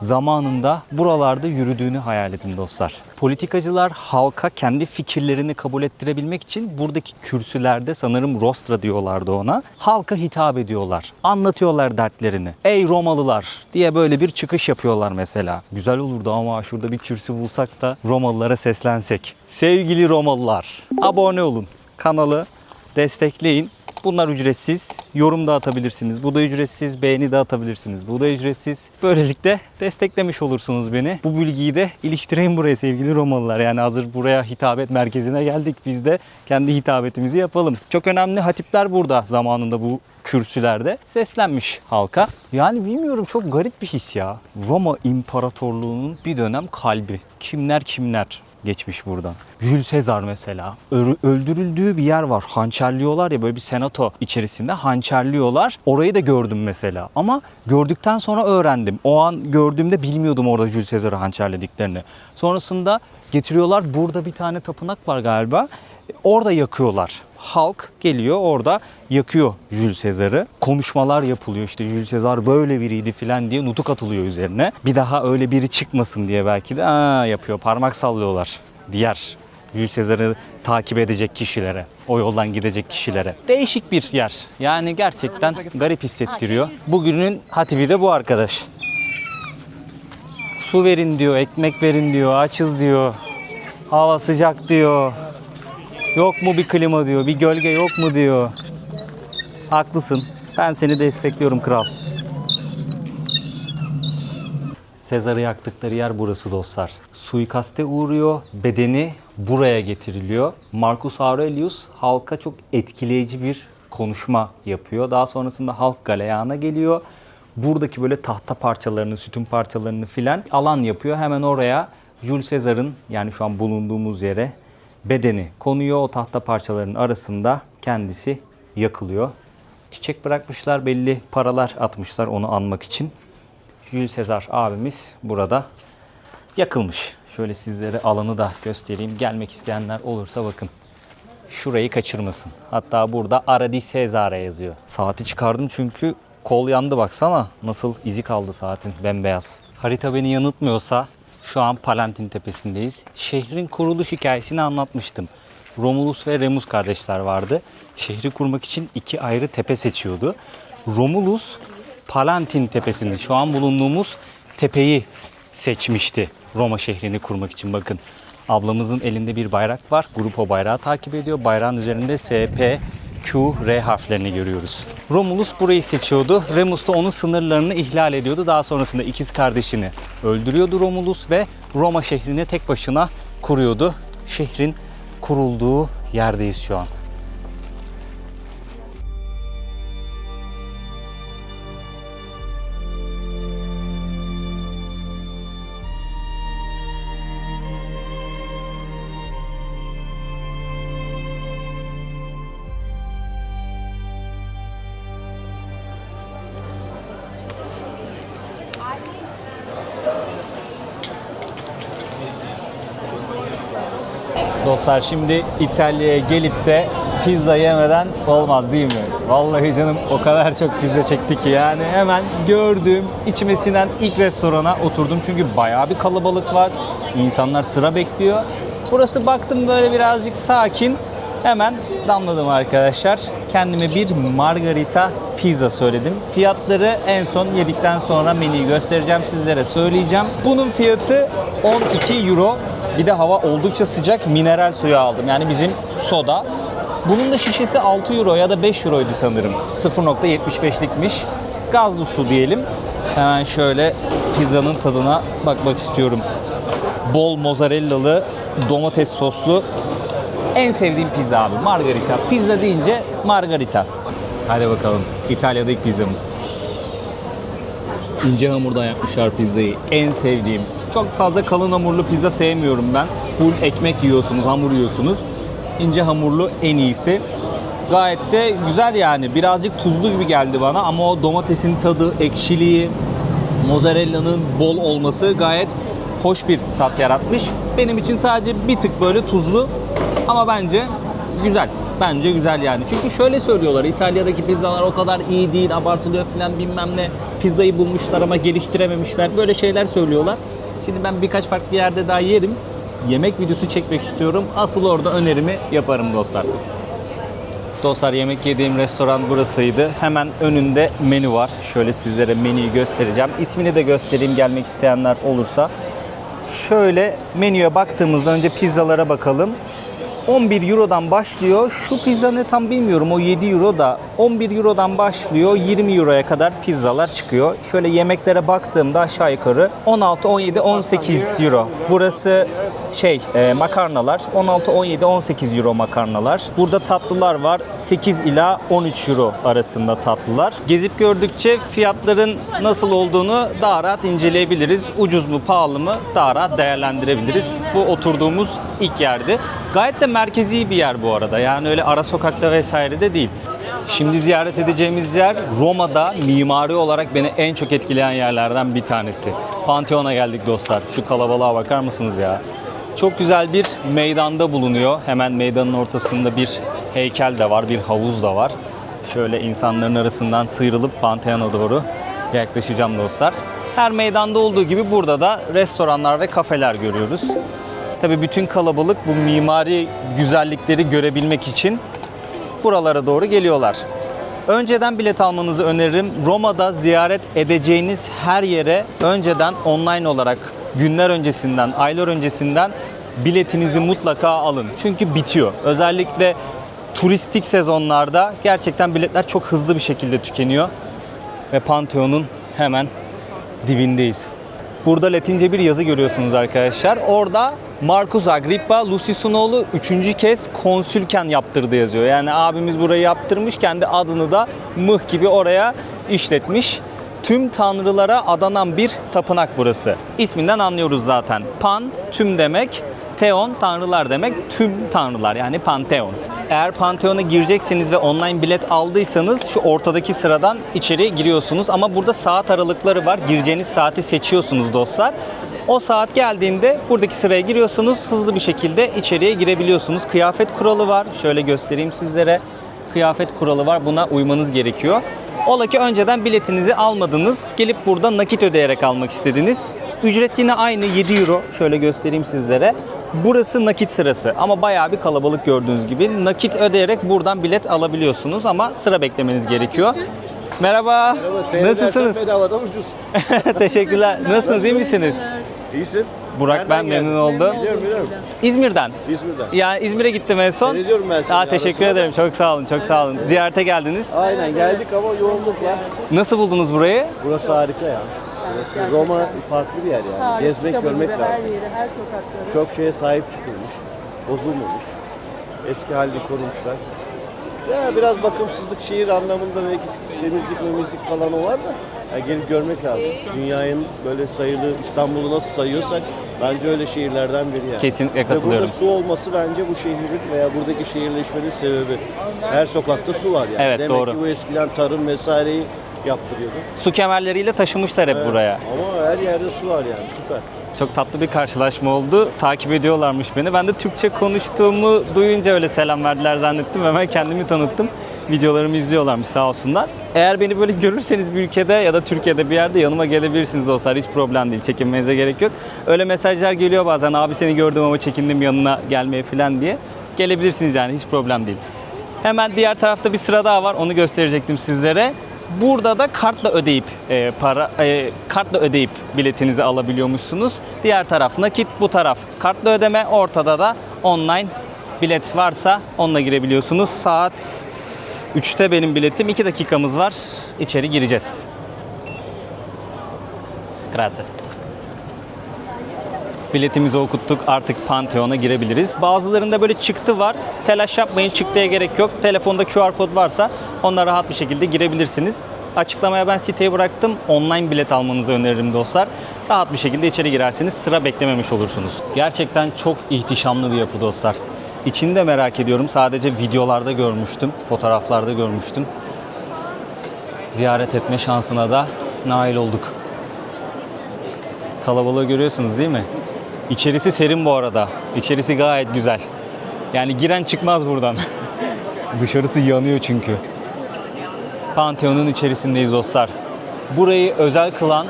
zamanında buralarda yürüdüğünü hayal edin dostlar. Politikacılar halka kendi fikirlerini kabul ettirebilmek için buradaki kürsülerde, sanırım rostra diyorlardı ona, halka hitap ediyorlar. Anlatıyorlar dertlerini. Ey Romalılar diye böyle bir çıkış yapıyorlar mesela. Güzel olurdu ama şurada bir kürsü bulsak da Romalılara seslensek. Sevgili Romalılar, abone olun. Kanalı destekleyin. Bunlar ücretsiz. Yorum da atabilirsiniz. Bu da ücretsiz. Beğeni de atabilirsiniz. Bu da ücretsiz. Böylelikle desteklemiş olursunuz beni. Bu bilgiyi de iliştireyim buraya sevgili Romalılar. Yani hazır buraya hitabet merkezine geldik. Biz de kendi hitabetimizi yapalım. Çok önemli hatipler burada zamanında bu kürsülerde seslenmiş halka. Yani bilmiyorum, çok garip bir his ya. Roma İmparatorluğu'nun bir dönem kalbi. Kimler geçmiş buradan. Jules Caesar mesela. Öldürüldüğü bir yer var. Hançerliyorlar ya, böyle bir senato içerisinde hançerliyorlar. Orayı da gördüm mesela. Ama gördükten sonra öğrendim. O an gördüğümde bilmiyordum orada Jules Caesar'ı hançerlediklerini. Sonrasında getiriyorlar. Burada bir tane tapınak var galiba. Orada yakıyorlar. Halk geliyor, orada yakıyor Jules Caesar'ı. Konuşmalar yapılıyor, işte Jules Caesar böyle biriydi falan diye nutuk atılıyor üzerine. Bir daha öyle biri çıkmasın diye belki de yapıyor. Parmak sallıyorlar diğer Jules Caesar'ı takip edecek kişilere, o yoldan gidecek kişilere. Değişik bir yer. Yani gerçekten garip hissettiriyor. Bugünün hatibi de bu arkadaş. Su verin diyor, ekmek verin diyor, açız diyor. Hava sıcak diyor. Yok mu bir klima diyor, bir gölge yok mu diyor. Haklısın. Ben seni destekliyorum kral. Sezar'ı yaktıkları yer burası dostlar. Suikaste uğruyor, bedeni buraya getiriliyor. Marcus Aurelius halka çok etkileyici bir konuşma yapıyor. Daha sonrasında halk galeyana geliyor. Buradaki böyle tahta parçalarını, sütun parçalarını filan alan yapıyor. Hemen oraya Jules Caesar'ın, yani şu an bulunduğumuz yere bedeni konuyor. O tahta parçalarının arasında kendisi yakılıyor. Çiçek bırakmışlar, belli paralar atmışlar onu anmak için. Jules Caesar abimiz burada yakılmış. Şöyle sizlere alanı da göstereyim. Gelmek isteyenler olursa bakın. Şurayı kaçırmasın. Hatta burada Aradis Caesar'a yazıyor. Saati çıkardım çünkü kol yandı, baksana. Nasıl izi kaldı saatin, bembeyaz. Harita beni yanıltmıyorsa şu an Palantin Tepesi'ndeyiz. Şehrin kuruluş hikayesini anlatmıştım. Romulus ve Remus kardeşler vardı. Şehri kurmak için iki ayrı tepe seçiyordu. Romulus Palantin Tepesi'ni, şu an bulunduğumuz tepeyi seçmişti Roma şehrini kurmak için. Bakın, ablamızın elinde bir bayrak var. Grup o bayrağı takip ediyor. Bayrağın üzerinde SP, Q, R harflerini görüyoruz. Romulus burayı seçiyordu. Remus da onun sınırlarını ihlal ediyordu. Daha sonrasında ikiz kardeşini öldürüyordu Romulus ve Roma şehrini tek başına kuruyordu. Şehrin kurulduğu yerdeyiz şu an. Dostlar, şimdi İtalya'ya gelip de pizza yemeden olmaz değil mi? Vallahi canım o kadar çok pizza çekti ki yani hemen gördüğüm, içime sinen ilk restorana oturdum. Çünkü bayağı bir kalabalık var. İnsanlar sıra bekliyor. Burası baktım böyle birazcık sakin. Hemen damladım arkadaşlar. Kendime bir margarita pizza söyledim. Fiyatları en son yedikten sonra menüyü göstereceğim, sizlere söyleyeceğim. Bunun fiyatı 12 euro. Bir de hava oldukça sıcak, mineral suyu aldım. Yani bizim soda. Bunun da şişesi 6 euro ya da 5 euroydu sanırım. 0.75'likmiş. Gazlı su diyelim. Hemen şöyle pizzanın tadına bakmak istiyorum. Bol mozzarellalı, domates soslu. En sevdiğim pizza abi, margarita. Pizza deyince margarita. Hadi bakalım, İtalya'da ilk pizzamız. İnce hamurdan yapmışlar pizzayı. En sevdiğim. Çok fazla kalın hamurlu pizza sevmiyorum ben. Full ekmek yiyorsunuz, hamur yiyorsunuz. İnce hamurlu en iyisi. Gayet de güzel yani. Birazcık tuzlu gibi geldi bana ama o domatesin tadı, ekşiliği, mozzarella'nın bol olması gayet hoş bir tat yaratmış. Benim için sadece bir tık böyle tuzlu ama bence güzel. Bence güzel yani. Çünkü şöyle söylüyorlar, İtalya'daki pizzalar o kadar iyi değil, abartılıyor falan bilmem ne. Pizzayı bulmuşlar ama geliştirememişler. Böyle şeyler söylüyorlar. Şimdi ben birkaç farklı yerde daha yerim. Yemek videosu çekmek istiyorum. Asıl orada önerimi yaparım dostlar. Dostlar, yemek yediğim restoran burasıydı. Hemen önünde menü var. Şöyle sizlere menüyü göstereceğim. İsmini de göstereyim gelmek isteyenler olursa. Şöyle menüye baktığımızda önce pizzalara bakalım. 11 Euro'dan başlıyor. Şu pizza ne tam bilmiyorum. O 7 Euro da 11 Euro'dan başlıyor. 20 Euro'ya kadar pizzalar çıkıyor. Şöyle yemeklere baktığımda aşağı yukarı 16, 17, 18 Euro. Burası makarnalar. 16, 17, 18 Euro makarnalar. Burada tatlılar var. 8 ila 13 Euro arasında tatlılar. Gezip gördükçe fiyatların nasıl olduğunu daha rahat inceleyebiliriz. Ucuz mu, pahalı mı daha rahat değerlendirebiliriz. Bu oturduğumuz ilk yerdi. Gayet de merkezi bir yer bu arada. Yani öyle ara sokakta vesaire de değil. Şimdi ziyaret edeceğimiz yer Roma'da mimari olarak beni en çok etkileyen yerlerden bir tanesi. Pantheon'a geldik dostlar. Şu kalabalığa bakar mısınız ya? Çok güzel bir meydanda bulunuyor. Hemen meydanın ortasında bir heykel de var, bir havuz da var. Şöyle insanların arasından sıyrılıp Pantheon'a doğru yaklaşacağım dostlar. Her meydanda olduğu gibi burada da restoranlar ve kafeler görüyoruz. Tabii bütün kalabalık bu mimari güzellikleri görebilmek için buralara doğru geliyorlar. Önceden bilet almanızı öneririm. Roma'da ziyaret edeceğiniz her yere önceden online olarak günler öncesinden, aylar öncesinden biletinizi mutlaka alın. Çünkü bitiyor. Özellikle turistik sezonlarda gerçekten biletler çok hızlı bir şekilde tükeniyor. Ve Pantheon'un hemen dibindeyiz. Burada Latince bir yazı görüyorsunuz arkadaşlar. Orada Marcus Agrippa Lucius'un oğlu 3. kez konsülken yaptırdı yazıyor. Yani abimiz burayı yaptırmış, kendi adını da mıh gibi oraya işletmiş. Tüm tanrılara adanan bir tapınak burası. İsminden anlıyoruz zaten. Pan, tüm demek. Theon, tanrılar demek. Tüm tanrılar, yani Pantheon. Eğer Pantheon'a girecekseniz ve online bilet aldıysanız şu ortadaki sıradan içeriye giriyorsunuz. Ama burada saat aralıkları var. Gireceğiniz saati seçiyorsunuz dostlar. O saat geldiğinde buradaki sıraya giriyorsunuz. Hızlı bir şekilde içeriye girebiliyorsunuz. Kıyafet kuralı var. Şöyle göstereyim sizlere. Kıyafet kuralı var. Buna uymanız gerekiyor. Ola ki önceden biletinizi almadınız. Gelip burada nakit ödeyerek almak istediniz. Ücret yine aynı, 7 euro. Şöyle göstereyim sizlere. Burası nakit sırası ama bayağı bir kalabalık gördüğünüz gibi. Nakit ödeyerek buradan bilet alabiliyorsunuz ama sıra beklemeniz gerekiyor. Merhaba. Nasılsınız? Bedavadan ucuz. Teşekkürler. Nasılsınız? İyi misiniz? İyisin. Burak, ben memnun oldum. Biliyorum. İzmir'den. İzmir'den. Yani İzmir'e gittim en son. Seyrediyorum ben seni. Teşekkür ederim. Çok sağ olun. Çok sağ olun. Ziyarete geldiniz. Aynen geldik ama yoğunluk var. Nasıl buldunuz burayı? Burası harika ya. Burası Roma farklı bir yer yani. Gezmek, görmek lazım. her sokakları. Çok şeye sahip çıkılmış. Bozulmamış. Eski halini korumuşlar. Ya biraz bakımsızlık şehir anlamında belki temizlik falan o var da. Yani gelip görmek lazım. Dünyanın böyle sayılı İstanbul'u nasıl sayıyorsak bence öyle şehirlerden biri yani. Kesinlikle katılıyorum. Ve burada su olması bence bu şehrin veya buradaki şehirleşmenin sebebi. Her sokakta su var yani. Evet, Demek doğru. ki bu eskiden tarım vesaireyi yaptırıyordu. Su kemerleriyle taşımışlar hep buraya. Ama her yerde su var yani, süper. Çok tatlı bir karşılaşma oldu. Takip ediyorlarmış beni. Ben de Türkçe konuştuğumu duyunca öyle selam verdiler zannettim. Hemen kendimi tanıttım. Videolarımı izliyorlarmış sağ olsunlar. Eğer beni böyle görürseniz bir ülkede ya da Türkiye'de bir yerde yanıma gelebilirsiniz dostlar. Hiç problem değil. Çekinmenize gerek yok. Öyle mesajlar geliyor bazen. Abi seni gördüm ama çekindim yanına gelmeye falan diye. Gelebilirsiniz yani, hiç problem değil. Hemen diğer tarafta bir sıra daha var. Onu gösterecektim sizlere. Burada da kartla ödeyip kartla ödeyip biletinizi alabiliyormuşsunuz. Diğer taraf nakit, bu taraf kartla ödeme. Ortada da online bilet varsa onunla girebiliyorsunuz. Saat 3'te benim biletim. 2 dakikamız var. İçeri gireceğiz. Grazie. Biletimizi okuttuk. Artık Pantheon'a girebiliriz. Bazılarında böyle çıktı var. Telaş yapmayın. Çıktıya gerek yok. Telefonda QR kod varsa onunla rahat bir şekilde girebilirsiniz. Açıklamaya ben siteyi bıraktım. Online bilet almanızı öneririm dostlar. Rahat bir şekilde içeri girerseniz sıra beklememiş olursunuz. Gerçekten çok ihtişamlı bir yapı dostlar. İçini de merak ediyorum. Sadece videolarda görmüştüm. Fotoğraflarda görmüştüm. Ziyaret etme şansına da nail olduk. Kalabalığı görüyorsunuz değil mi? İçerisi serin bu arada. İçerisi gayet güzel. Yani giren çıkmaz buradan. Dışarısı yanıyor çünkü. Pantheon'un içerisindeyiz dostlar. Burayı özel kılan,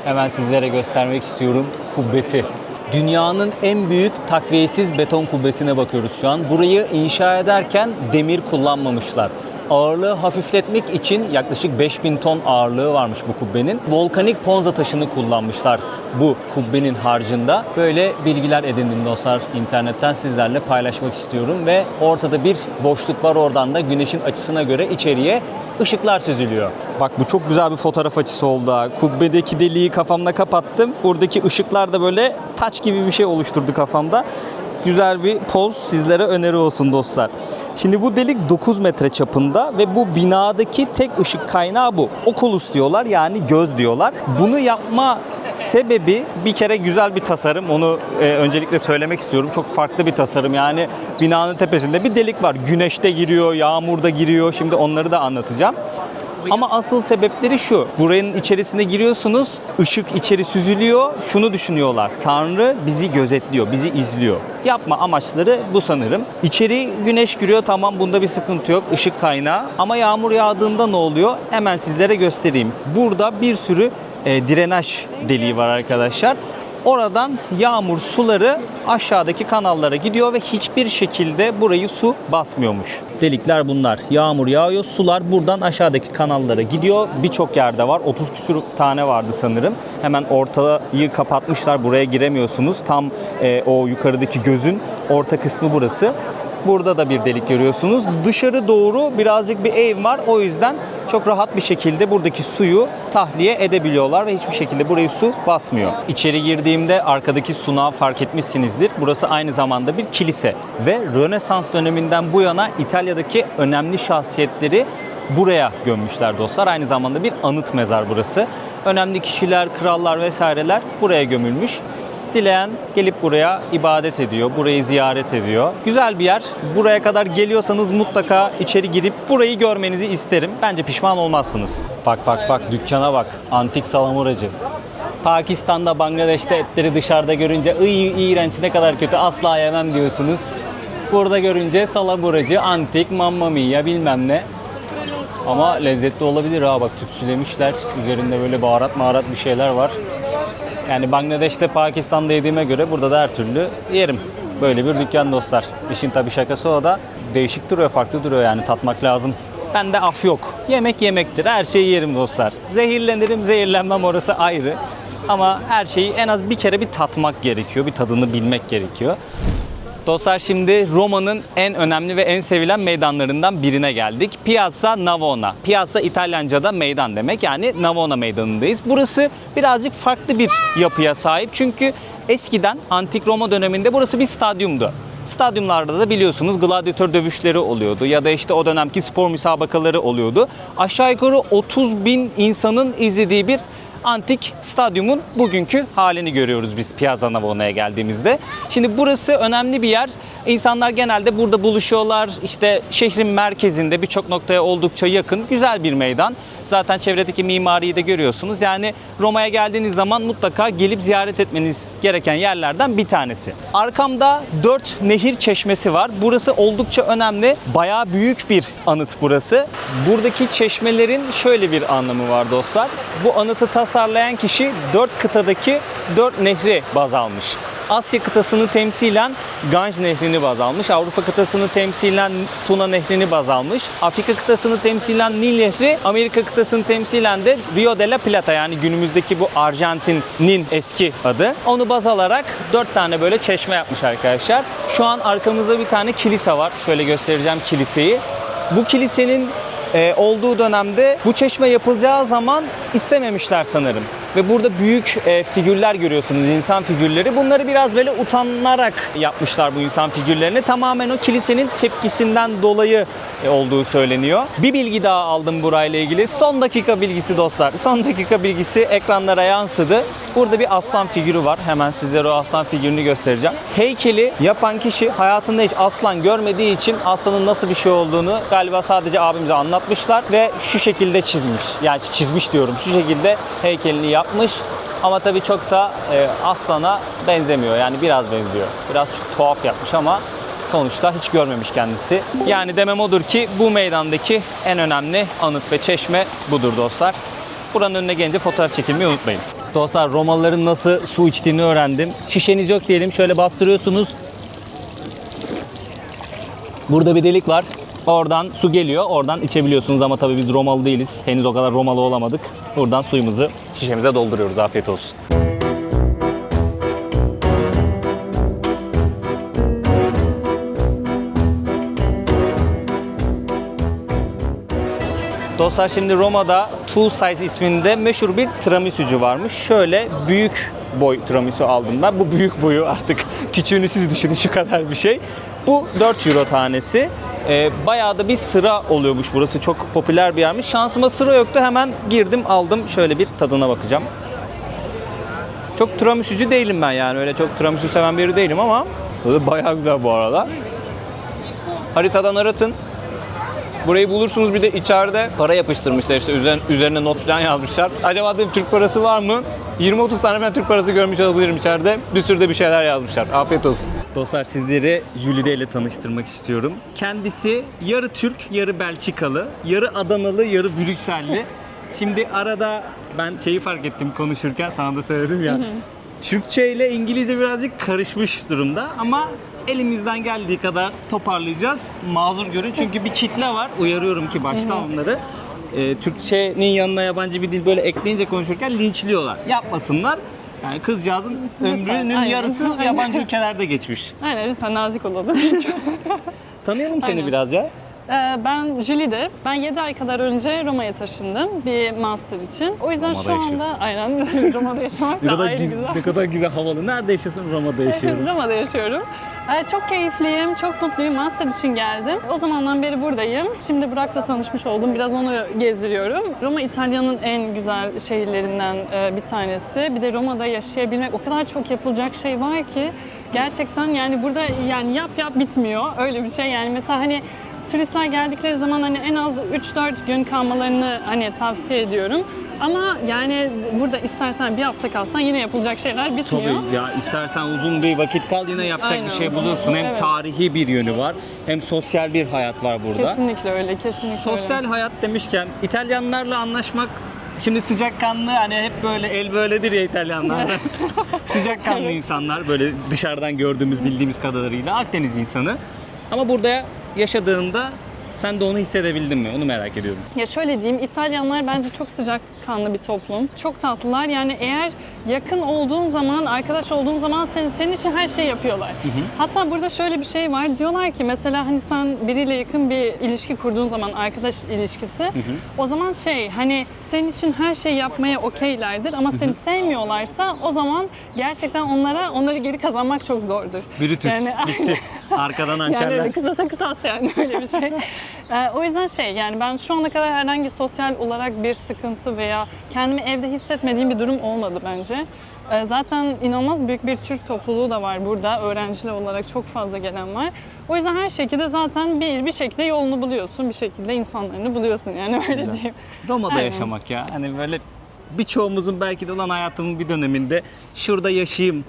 hemen sizlere göstermek istiyorum, kubbesi. Dünyanın en büyük takviyesiz beton kubbesine bakıyoruz şu an. Burayı inşa ederken demir kullanmamışlar. Ağırlığı hafifletmek için yaklaşık 5000 ton ağırlığı varmış bu kubbenin. Volkanik ponza taşını kullanmışlar bu kubbenin harcında. Böyle bilgiler edindim dostlar, internetten sizlerle paylaşmak istiyorum. Ve ortada bir boşluk var, oradan da güneşin açısına göre içeriye ışıklar süzülüyor. Bak bu çok güzel bir fotoğraf açısı oldu ha. Kubbedeki deliği kafamla kapattım. Buradaki ışıklar da böyle taç gibi bir şey oluşturdu kafamda. Güzel bir poz sizlere öneri olsun dostlar. Şimdi bu delik 9 metre çapında ve bu binadaki tek ışık kaynağı bu. Oculus diyorlar, yani göz diyorlar. Bunu yapma sebebi bir kere güzel bir tasarım. Onu öncelikle söylemek istiyorum. Çok farklı bir tasarım. Yani binanın tepesinde bir delik var. Güneşte giriyor, yağmurda giriyor. Şimdi onları da anlatacağım. Ama asıl sebepleri şu. Buranın içerisine giriyorsunuz, ışık içeri süzülüyor. Şunu düşünüyorlar. Tanrı bizi gözetliyor, bizi izliyor. Yapma amaçları bu sanırım. İçeri güneş giriyor, tamam, bunda bir sıkıntı yok. Işık kaynağı. Ama yağmur yağdığında ne oluyor? Hemen sizlere göstereyim. Burada bir sürü drenaj deliği var arkadaşlar. Oradan yağmur suları aşağıdaki kanallara gidiyor ve hiçbir şekilde burayı su basmıyormuş. Delikler bunlar. Yağmur yağıyor, sular buradan aşağıdaki kanallara gidiyor. Birçok yerde var. 30 küsur tane vardı sanırım. Hemen ortayı kapatmışlar. Buraya giremiyorsunuz. Tam o yukarıdaki gözün orta kısmı burası. Burada da bir delik görüyorsunuz. Dışarı doğru birazcık bir ev var. O yüzden çok rahat bir şekilde buradaki suyu tahliye edebiliyorlar ve hiçbir şekilde burayı su basmıyor. İçeri girdiğimde arkadaki sunağı fark etmişsinizdir. Burası aynı zamanda bir kilise ve Rönesans döneminden bu yana İtalya'daki önemli şahsiyetleri buraya gömmüşler dostlar. Aynı zamanda bir anıt mezar burası. Önemli kişiler, krallar vesaireler buraya gömülmüş. Dileyen gelip buraya ibadet ediyor, burayı ziyaret ediyor. Güzel bir yer. Buraya kadar geliyorsanız mutlaka içeri girip burayı görmenizi isterim. Bence pişman olmazsınız. Bak bak bak, dükkana bak. Antik salamuracı. Pakistan'da, Bangladeş'te etleri dışarıda görünce iğrenç, ne kadar kötü, asla yemem diyorsunuz. Burada görünce salamuracı, antik, mamma mia bilmem ne. Ama lezzetli olabilir ha, bak tütsülemişler. Üzerinde böyle baharat bir şeyler var. Yani Bangladeş'te, Pakistan'da yediğime göre burada da her türlü yerim. Böyle bir dükkan dostlar. İşin tabii şakası o da. Değişik duruyor, farklı duruyor, yani tatmak lazım. Bende af yok. Yemek yemektir. Her şeyi yerim dostlar. Zehirlenirim, zehirlenmem, orası ayrı. Ama her şeyi en az bir kere bir tatmak gerekiyor. Bir tadını bilmek gerekiyor. Dostlar, şimdi Roma'nın en önemli ve en sevilen meydanlarından birine geldik. Piazza Navona. Piazza İtalyanca'da meydan demek. Yani Navona meydanındayız. Burası birazcık farklı bir yapıya sahip. Çünkü eskiden Antik Roma döneminde burası bir stadyumdu. Stadyumlarda da biliyorsunuz gladyatör dövüşleri oluyordu ya da işte o dönemki spor müsabakaları oluyordu. Aşağı yukarı 30 bin insanın izlediği bir antik stadyumun bugünkü halini görüyoruz biz Piazza Navona'ya geldiğimizde. Şimdi burası önemli bir yer. İnsanlar genelde burada buluşuyorlar. İşte şehrin merkezinde birçok noktaya oldukça yakın. Güzel bir meydan. Zaten çevredeki mimariyi de görüyorsunuz. Yani Roma'ya geldiğiniz zaman mutlaka gelip ziyaret etmeniz gereken yerlerden bir tanesi. Arkamda 4 nehir çeşmesi var. Burası oldukça önemli. Bayağı büyük bir anıt burası. Buradaki çeşmelerin şöyle bir anlamı var dostlar. Bu anıtı tasarlayan kişi 4 kıtadaki 4 nehri baz almış. Asya kıtasını temsilen Ganj Nehri'ni baz almış. Avrupa kıtasını temsilen Tuna Nehri'ni baz almış. Afrika kıtasını temsilen Nil Nehri, Amerika kıtasını temsilen de Rio de la Plata, yani günümüzdeki bu Arjantin'in eski adı. Onu baz alarak 4 tane böyle çeşme yapmış arkadaşlar. Şu an arkamızda bir tane kilise var. Şöyle göstereceğim kiliseyi. Bu kilisenin olduğu dönemde bu çeşme yapılacağı zaman istememişler sanırım. Ve burada büyük figürler görüyorsunuz, insan figürleri. Bunları biraz böyle utanarak yapmışlar bu insan figürlerini. Tamamen o kilisenin tepkisinden dolayı olduğu söyleniyor. Bir bilgi daha aldım burayla ilgili. Son dakika bilgisi dostlar. Son dakika bilgisi ekranlara yansıdı. Burada bir aslan figürü var. Hemen sizlere o aslan figürünü göstereceğim. Heykeli yapan kişi hayatında hiç aslan görmediği için aslanın nasıl bir şey olduğunu galiba sadece abimize anlatmışlar ve şu şekilde çizmiş. Yani çizmiş diyorum. Şu şekilde heykelini yapmış. Ama tabii çok da aslana benzemiyor. Yani biraz benziyor. Biraz tuhaf yapmış ama sonuçta hiç görmemiş kendisi. Yani demem odur ki bu meydandaki en önemli anıt ve çeşme budur dostlar. Buranın önüne gelince fotoğraf çekilmeyi unutmayın. Dostlar, Romalıların nasıl su içtiğini öğrendim. Şişeniz yok diyelim, şöyle bastırıyorsunuz. Burada bir delik var. Oradan su geliyor. Oradan içebiliyorsunuz ama tabii biz Romalı değiliz. Henüz o kadar Romalı olamadık. Buradan suyumuzu şişemize dolduruyoruz. Afiyet olsun. Dostlar, şimdi Roma'da Two Size isminde meşhur bir tiramisucu varmış. Şöyle büyük boy tiramisu aldım ben. Bu büyük boyu, artık küçüğünü siz düşünün, şu kadar bir şey. Bu 4 euro tanesi. Bayağı da bir sıra oluyormuş. Burası çok popüler bir yermiş. Şansıma sıra yoktu. Hemen girdim, aldım. Şöyle bir tadına bakacağım. Çok tiramisucu değilim ben yani. Öyle çok tiramisu seven biri değilim ama tadı bayağı güzel bu arada. Haritadan aratın. Burayı bulursunuz. Bir de içeride para yapıştırmışlar, işte üzerine not falan yazmışlar. Acaba dedim Türk parası var mı? 20-30 tane ben Türk parası görmüş olabilirim içeride. Bir sürü de bir şeyler yazmışlar. Afiyet olsun. Dostlar, sizleri Jülide ile tanıştırmak istiyorum. Kendisi yarı Türk, yarı Belçikalı, yarı Adanalı, yarı Brükselli. Şimdi arada ben şeyi fark ettim konuşurken, sana da söyledim ya. Türkçe ile İngilizce birazcık karışmış durumda ama elimizden geldiği kadar toparlayacağız. Mazur görün çünkü bir kitle var. Uyarıyorum ki baştan onları. Türkçenin yanına yabancı bir dil böyle ekleyince konuşurken linçliyorlar. Yapmasınlar. Yani kızcağızın ömrünün aynen. yarısı yabancı ülkelerde geçmiş. Aynen, lütfen nazik olalım. Tanıyalım seni Aynen. biraz ya. Ben Jülide. Ben 7 ay kadar önce Roma'ya taşındım bir master için. O yüzden Roma'da şu anda aynen Roma'da yaşamak da ayrı güzel. ne kadar güzel havalı. Nerede yaşıyorsun? Roma'da yaşıyorum. Roma'da yaşıyorum. Çok keyifliyim, çok mutluyum. Master için geldim. O zamandan beri buradayım. Şimdi Burak'la tanışmış oldum. Biraz onu gezdiriyorum. Roma İtalya'nın en güzel şehirlerinden bir tanesi. Bir de Roma'da yaşayabilmek, o kadar çok yapılacak şey var ki gerçekten yani burada yani yap bitmiyor. Öyle bir şey yani mesela hani turistler geldikleri zaman hani en az 3-4 gün kalmalarını hani tavsiye ediyorum. Ama yani burada istersen bir hafta kalsan yine yapılacak şeyler bitmiyor. Tabii ya, istersen uzun bir vakit kal yine yapacak Aynen. bir şey bulursun. Hem Evet. tarihi bir yönü var hem sosyal bir hayat var burada. Kesinlikle öyle, kesinlikle Sosyal öyle. hayat demişken İtalyanlarla anlaşmak, şimdi sıcakkanlı, hani hep böyle el böyledir ya İtalyanlarda. Sıcakkanlı insanlar, böyle dışarıdan gördüğümüz bildiğimiz kadarıyla Akdeniz insanı. Ama burada yaşadığında sen de onu hissedebildin mi? Onu merak ediyorum. Ya şöyle diyeyim, İtalyanlar bence çok sıcakkanlı bir toplum. Çok tatlılar. Yani eğer yakın olduğun zaman, arkadaş olduğun zaman senin için her şeyi yapıyorlar. Hatta burada şöyle bir şey var. Diyorlar ki mesela hani sen biriyle yakın bir ilişki kurduğun zaman, arkadaş ilişkisi, o zaman hani senin için her şeyi yapmaya okeylerdir ama seni sevmiyorlarsa o zaman gerçekten onları geri kazanmak çok zordur. Brutus, Yani, bitti. Arkadan yani hançerler. öyle kısasa kısas yani öyle bir şey. O yüzden yani ben şu ana kadar herhangi sosyal olarak bir sıkıntı veya kendimi evde hissetmediğim bir durum olmadı bence. Zaten inanılmaz büyük bir Türk topluluğu da var burada. Öğrenciler olarak çok fazla gelen var. O yüzden her şekilde zaten bir şekilde yolunu buluyorsun, bir şekilde insanlarını buluyorsun yani öyle diyeyim. Roma'da Aynen. yaşamak ya. Hani böyle birçoğumuzun belki de olan hayatımın bir döneminde şurada yaşayayım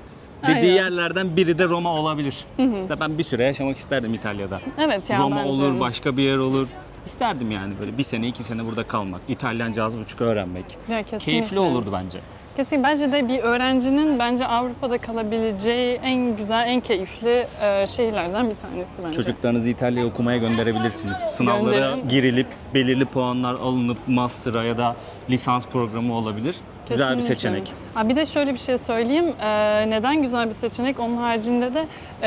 dediği Aynen. yerlerden biri de Roma olabilir. Mesela ben bir süre yaşamak isterdim İtalya'da. Evet ya Roma bence. olur, başka bir yer olur. İsterdim yani böyle bir sene, 2 sene burada kalmak. İtalyanca az buçuk öğrenmek. Ya kesinlikle. Keyifli olurdu bence. Kesinlikle. Bence de bir öğrencinin bence Avrupa'da kalabileceği en güzel, en keyifli şehirlerden bir tanesi bence. Çocuklarınızı İtalya'ya okumaya gönderebilirsiniz. Sınavlara Gönderin. girilip belirli puanlar alınıp master'a ya da lisans programı olabilir. Güzel bir Kesinlikle. seçenek. Bir de şöyle bir şey söyleyeyim. Neden güzel bir seçenek? Onun haricinde de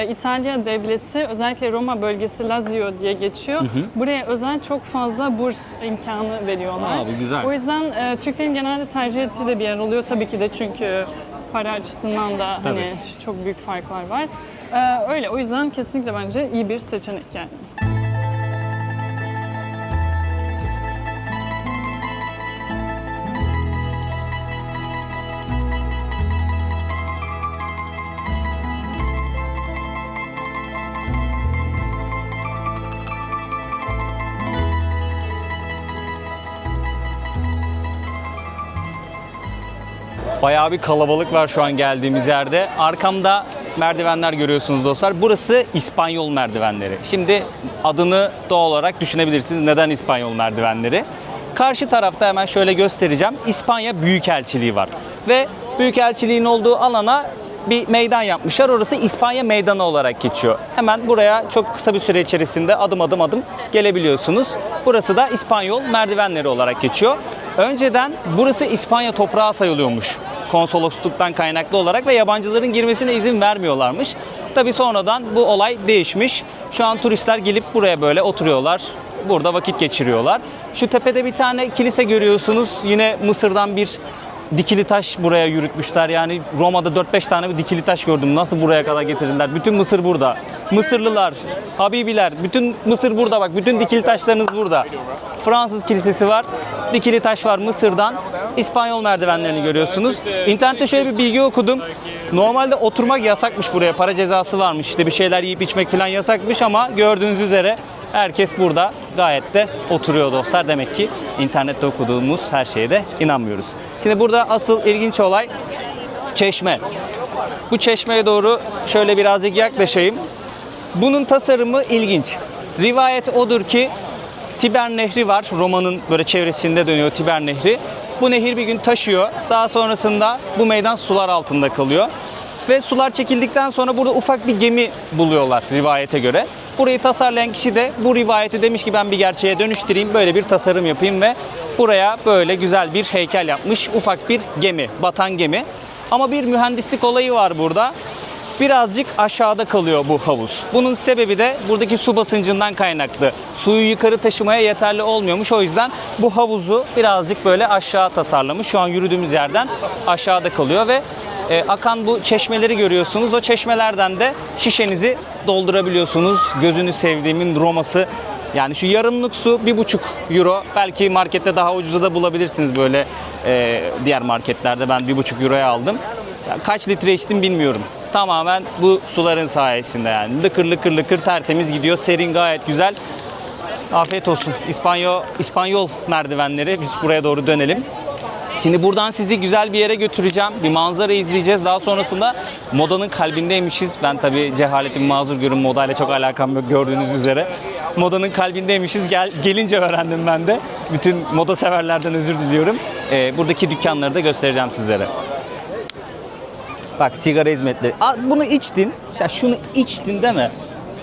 İtalya devleti, özellikle Roma bölgesi, Lazio diye geçiyor. Buraya özel çok fazla burs imkanı veriyorlar. Bu güzel. O yüzden Türklerin genelde tercih ettiği de bir yer oluyor. Tabii ki de çünkü para açısından da hani çok büyük farklar var. Öyle. O yüzden kesinlikle bence iyi bir seçenek yani. Bayağı bir kalabalık var şu an geldiğimiz yerde. Arkamda merdivenler görüyorsunuz dostlar. Burası İspanyol merdivenleri. Şimdi adını doğal olarak düşünebilirsiniz. Neden İspanyol merdivenleri? Karşı tarafta hemen şöyle göstereceğim. İspanya Büyükelçiliği var. Ve Büyükelçiliğin olduğu alana bir meydan yapmışlar. Orası İspanya Meydanı olarak geçiyor. Hemen buraya çok kısa bir süre içerisinde adım gelebiliyorsunuz. Burası da İspanyol merdivenleri olarak geçiyor. Önceden burası İspanya toprağı sayılıyormuş. Konsolosluktan kaynaklı olarak ve yabancıların girmesine izin vermiyorlarmış. Tabii sonradan bu olay değişmiş. Şu an turistler gelip buraya böyle oturuyorlar. Burada vakit geçiriyorlar. Şu tepede bir tane kilise görüyorsunuz. Yine Mısır'dan bir dikili taş buraya yürütmüşler. Yani Roma'da 4-5 tane bir dikili taş gördüm. Nasıl buraya kadar getirdiler? Bütün Mısır burada. Mısırlılar, Habibiler, bütün Mısır burada bak. Bütün dikili taşlarınız burada. Fransız kilisesi var. Dikili taş var Mısır'dan. İspanyol merdivenlerini görüyorsunuz. İnternette şöyle bir bilgi okudum. Normalde oturmak yasakmış buraya. Para cezası varmış. İşte bir şeyler yiyip içmek falan yasakmış ama gördüğünüz üzere herkes burada gayet de oturuyor dostlar. Demek ki internette okuduğumuz her şeye de inanmıyoruz. Şimdi burada asıl ilginç olay çeşme. Bu çeşmeye doğru şöyle birazcık yaklaşayım. Bunun tasarımı ilginç. Rivayet odur ki Tiber Nehri var. Roma'nın böyle çevresinde dönüyor Tiber Nehri. Bu nehir bir gün taşıyor. Daha sonrasında bu meydan sular altında kalıyor. Ve sular çekildikten sonra burada ufak bir gemi buluyorlar rivayete göre. Burayı tasarlayan kişi de bu rivayeti demiş ki ben bir gerçeğe dönüştüreyim, böyle bir tasarım yapayım ve buraya böyle güzel bir heykel yapmış. Ufak bir gemi, batan gemi. Ama bir mühendislik olayı var burada. birazcık aşağıda kalıyor bu havuz. Bunun sebebi de buradaki su basıncından kaynaklı. Suyu yukarı taşımaya yeterli olmuyormuş. O yüzden bu havuzu birazcık böyle aşağı tasarlamış. Şu an yürüdüğümüz yerden aşağıda kalıyor ve akan bu çeşmeleri görüyorsunuz. O çeşmelerden de şişenizi doldurabiliyorsunuz. Gözünü sevdiğimin Roma'sı. Yani şu yarımlık su 1,5 euro. Belki markette daha ucuza da bulabilirsiniz böyle diğer marketlerde. Ben 1,5 euroya aldım. Yani kaç litre içtim bilmiyorum. Tamamen bu suların sayesinde yani. Lıkır lıkır lıkır tertemiz gidiyor. Serin, gayet güzel. Afiyet olsun. İspanyol merdivenleri. Biz buraya doğru dönelim. Şimdi buradan sizi güzel bir yere götüreceğim. Bir manzara izleyeceğiz. Daha sonrasında modanın kalbindeymişiz. Ben tabii cehaletim mazur görün. Modayla çok alakam yok gördüğünüz üzere. Modanın kalbindeymişiz. Gelince öğrendim ben de. Bütün moda severlerden özür diliyorum. Buradaki dükkanları da göstereceğim sizlere. Bak, sigara hizmetleri. Bunu içtin. Ya şunu içtin değil mi?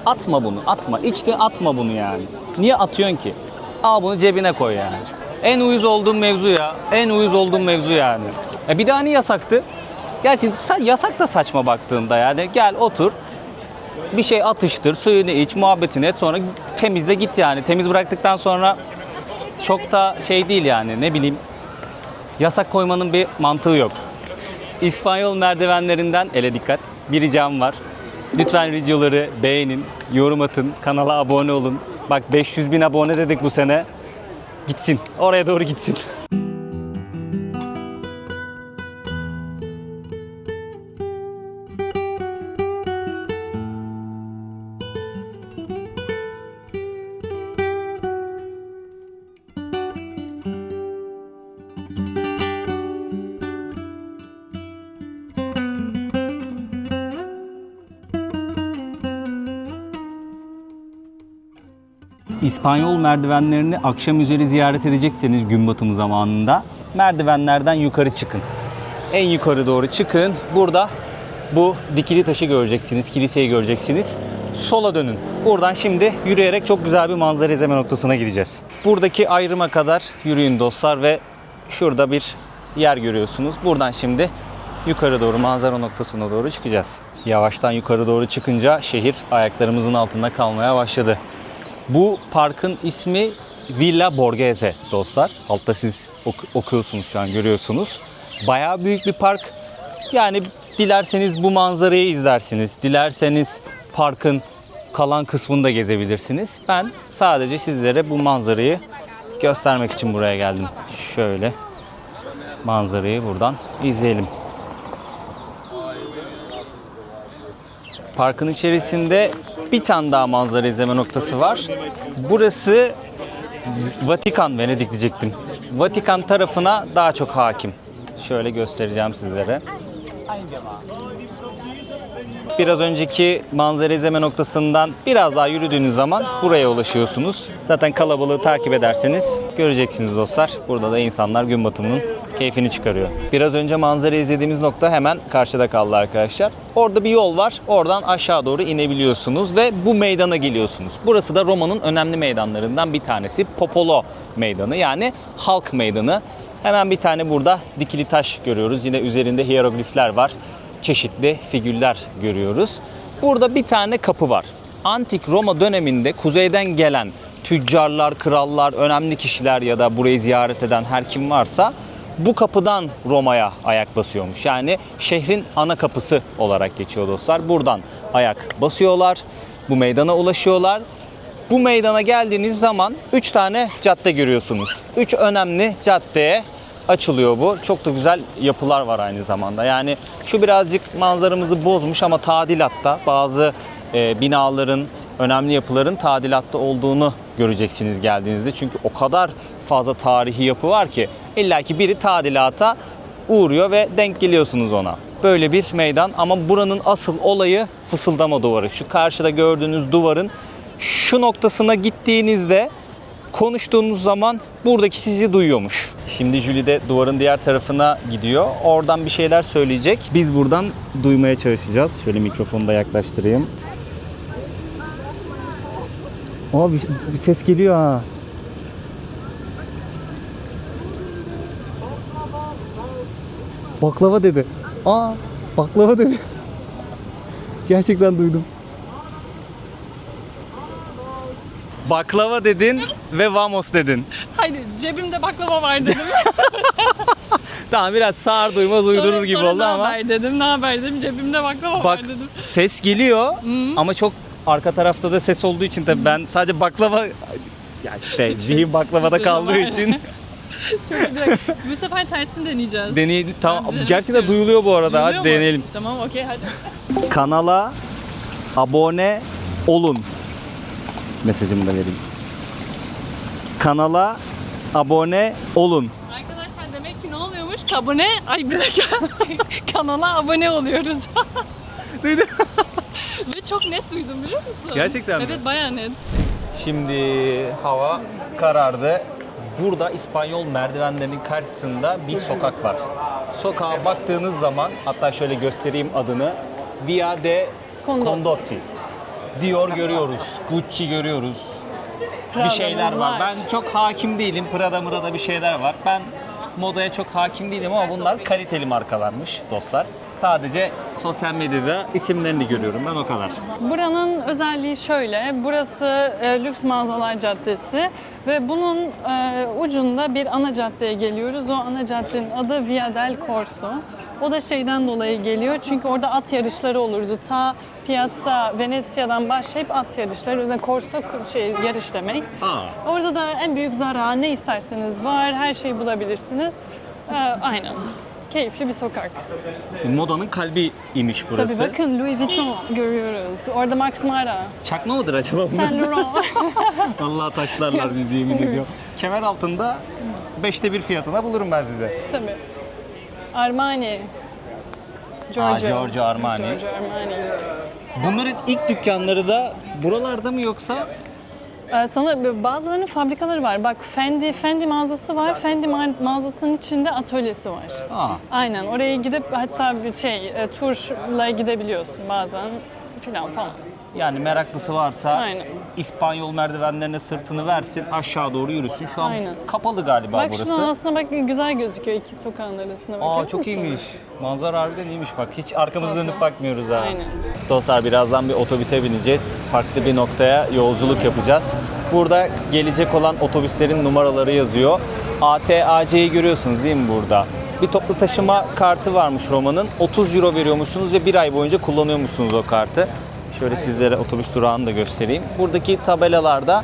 Atma bunu, atma. İçtin, atma bunu yani. Niye atıyorsun ki? Al bunu cebine koy yani. En uyuz olduğum mevzu ya. En uyuz olduğum mevzu yani. Bir daha niye yasaktı? Gerçi yasak da saçma baktığında yani. Gel otur. Bir şey atıştır, suyunu iç, muhabbetini et, sonra temizle git yani. Temiz bıraktıktan sonra çok da şey değil yani, ne bileyim. Yasak koymanın bir mantığı yok. İspanyol merdivenlerinden ele dikkat. Bir ricam var. Lütfen videoları beğenin, yorum atın, kanala abone olun. Bak 500.000 abone dedik bu sene. Gitsin, oraya doğru gitsin. İspanyol merdivenlerini akşam üzeri ziyaret edecekseniz gün batımı zamanında merdivenlerden yukarı çıkın. En yukarı doğru çıkın. Burada bu dikili taşı göreceksiniz, kiliseyi göreceksiniz. Sola dönün. Buradan şimdi yürüyerek çok güzel bir manzara izleme noktasına gideceğiz. Buradaki ayrıma kadar yürüyün dostlar ve şurada bir yer görüyorsunuz. Buradan şimdi yukarı doğru, manzara noktasına doğru çıkacağız. Yavaştan yukarı doğru çıkınca şehir ayaklarımızın altında kalmaya başladı. Bu parkın ismi Villa Borghese dostlar. Altta siz okuyorsunuz, şu an görüyorsunuz. Bayağı büyük bir park. Yani dilerseniz bu manzarayı izlersiniz. Dilerseniz parkın kalan kısmını da gezebilirsiniz. Ben sadece sizlere bu manzarayı göstermek için buraya geldim. Şöyle manzarayı buradan izleyelim. Parkın içerisinde bir tane daha manzara izleme noktası var. Burası Vatikan, Venedik diyecektim. Vatikan tarafına daha çok hakim. Şöyle göstereceğim sizlere. Biraz önceki manzara izleme noktasından biraz daha yürüdüğünüz zaman buraya ulaşıyorsunuz. Zaten kalabalığı takip ederseniz göreceksiniz dostlar. Burada da insanlar gün batımının keyfini çıkarıyor. Biraz önce manzara izlediğimiz nokta hemen karşıda kaldı arkadaşlar. Orada bir yol var. Oradan aşağı doğru inebiliyorsunuz ve bu meydana geliyorsunuz. Burası da Roma'nın önemli meydanlarından bir tanesi. Popolo Meydanı, yani halk meydanı. Hemen bir tane burada dikili taş görüyoruz. Yine üzerinde hieroglifler var. Çeşitli figürler görüyoruz. Burada bir tane kapı var. Antik Roma döneminde kuzeyden gelen tüccarlar, krallar, önemli kişiler ya da burayı ziyaret eden her kim varsa bu kapıdan Roma'ya ayak basıyormuş. Yani şehrin ana kapısı olarak geçiyor dostlar. Buradan ayak basıyorlar, bu meydana ulaşıyorlar. Bu meydana geldiğiniz zaman 3 tane cadde görüyorsunuz. 3 önemli caddeye açılıyor bu. Çok da güzel yapılar var aynı zamanda. Yani şu birazcık manzaramızı bozmuş ama tadilatta, bazı binaların, önemli yapıların tadilatta olduğunu göreceksiniz geldiğinizde. Çünkü o kadar fazla tarihi yapı var ki illaki biri tadilata uğruyor ve denk geliyorsunuz ona. Böyle bir meydan ama buranın asıl olayı fısıldama duvarı. Şu karşıda gördüğünüz duvarın şu noktasına gittiğinizde konuştuğunuz zaman buradaki sizi duyuyormuş. Şimdi Julie de duvarın diğer tarafına gidiyor. Oradan bir şeyler söyleyecek. Biz buradan duymaya çalışacağız. Şöyle mikrofonu da yaklaştırayım. Aa, bir ses geliyor ha. Baklava dedi. Aa, baklava dedi. Gerçekten duydum. Baklava dedin ve vamos dedin. Hayır, cebimde baklava var dedim. Tamam, biraz sağır duymaz uydurur gibi oldu ne ama. haber dedim, ne haber dedim, cebimde baklava Bak, var dedim. ses geliyor ama çok arka tarafta da ses olduğu için tabii ben sadece baklava, ya işte zihin baklavada Şey kaldığı var. için Çok güzel. Bu sefer tersini deneyeceğiz. deneyelim. Tamam, Ben denemek gerçekten istiyorum. duyuluyor bu arada. Duyuluyor Hadi mu? deneyelim. Tamam, okey, hadi. Kanala abone olun. Mesajımı da vereyim. Kanala abone olun. Arkadaşlar demek ki ne oluyormuş? Kabone, ay bir dakika. Kanala abone oluyoruz. Duydum. Ve çok net duydum, biliyor musun? Gerçekten mi? Evet, bayağı net. Şimdi hava karardı. Burada İspanyol merdivenlerinin karşısında bir sokak var. Sokağa baktığınız zaman, hatta şöyle göstereyim adını. Via de Condotti. Dior görüyoruz, Gucci görüyoruz. Bir Prada'mız şeyler var. var. Ben çok hakim değilim. Prada bir şeyler var. Ben modaya çok hakim değilim ama bunlar kaliteli markalarmış dostlar. Sadece sosyal medyada isimlerini görüyorum ben, o kadar. Buranın özelliği şöyle, burası Lüks Mağazalar Caddesi ve bunun ucunda bir ana caddeye geliyoruz. O ana caddenin adı Via del Corso. O da şeyden dolayı geliyor çünkü orada at yarışları olurdu. Ta Piazza Venezia'dan başlayıp at yarışları ve Corso yarış demek. Orada da en büyük Zara, ne isterseniz var, her şeyi bulabilirsiniz. Aynen. Keyifli bir sokak. Şimdi modanın kalbiymiş burası. Tabii bakın, Louis Vuitton görüyoruz. Orada Max Mara, Çakma mıdır acaba bunlar? Saint Laurent. Vallahi taşlarlar bizi, yemin ediyorum. Kemer altında 1/5 fiyatına bulurum ben size. Tabii. Armani. Giorgio Armani. Giorgio Armani. Bunların ilk dükkanları da buralarda mı yoksa? Sana bazılarının fabrikaları var. Bak, Fendi mağazası var. Fendi mağazasının içinde atölyesi var. Aynen. Oraya gidip hatta bir turla gidebiliyorsun bazen filan falan. Yani meraklısı varsa Aynen. İspanyol merdivenlerine sırtını versin, aşağı doğru yürüsün. Şu an Aynen. kapalı galiba Bak burası. şuna aslında bak, güzel gözüküyor iki sokağın arasına. Bakar Çok mısın? iyiymiş. Manzara harbiden iyiymiş bak. Hiç arkamıza dönüp bakmıyoruz ha. Aynen. Dostlar, birazdan bir otobüse bineceğiz. Farklı bir noktaya yolculuk yapacağız. Burada gelecek olan otobüslerin numaraları yazıyor. ATAC'yi görüyorsunuz değil mi burada? Bir toplu taşıma kartı varmış Roma'nın. 30 euro veriyormuşsunuz ve bir ay boyunca kullanıyormuşsunuz o kartı. Şöyle sizlere otobüs durağını da göstereyim. Buradaki tabelalarda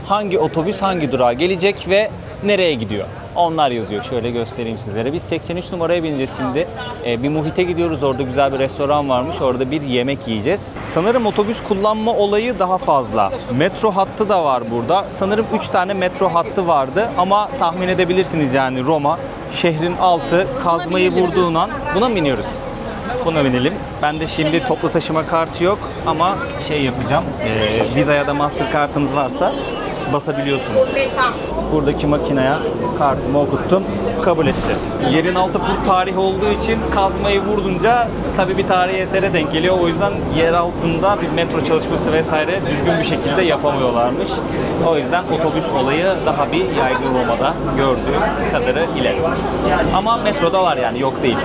hangi otobüs hangi durağa gelecek ve nereye gidiyor, onlar yazıyor. Şöyle göstereyim sizlere. Biz 83 numaraya bineceğiz şimdi. Bir Muhit'e gidiyoruz. Orada güzel bir restoran varmış. Orada bir yemek yiyeceğiz. Sanırım otobüs kullanma olayı daha fazla. Metro hattı da var burada. Sanırım 3 tane metro hattı vardı. Ama tahmin edebilirsiniz yani, Roma şehrin altı, kazmayı vurduğun an. Buna mı biniyoruz? Buna binelim. Ben de şimdi toplu taşıma kartı yok ama yapacağım. Visa ya da Mastercard'ınız varsa basabiliyorsunuz. Buradaki makineye kartımı okuttum. Kabul etti. Yerin altı full tarih olduğu için kazmayı vurdunca tabii bir tarihi esere denk geliyor. O yüzden yer altında bir metro çalışması vesaire düzgün bir şekilde yapamıyorlarmış. O yüzden otobüs olayı daha bir yaygın Roma'da gördüğüm kadarı ile. Ama metroda var yani, yok değil.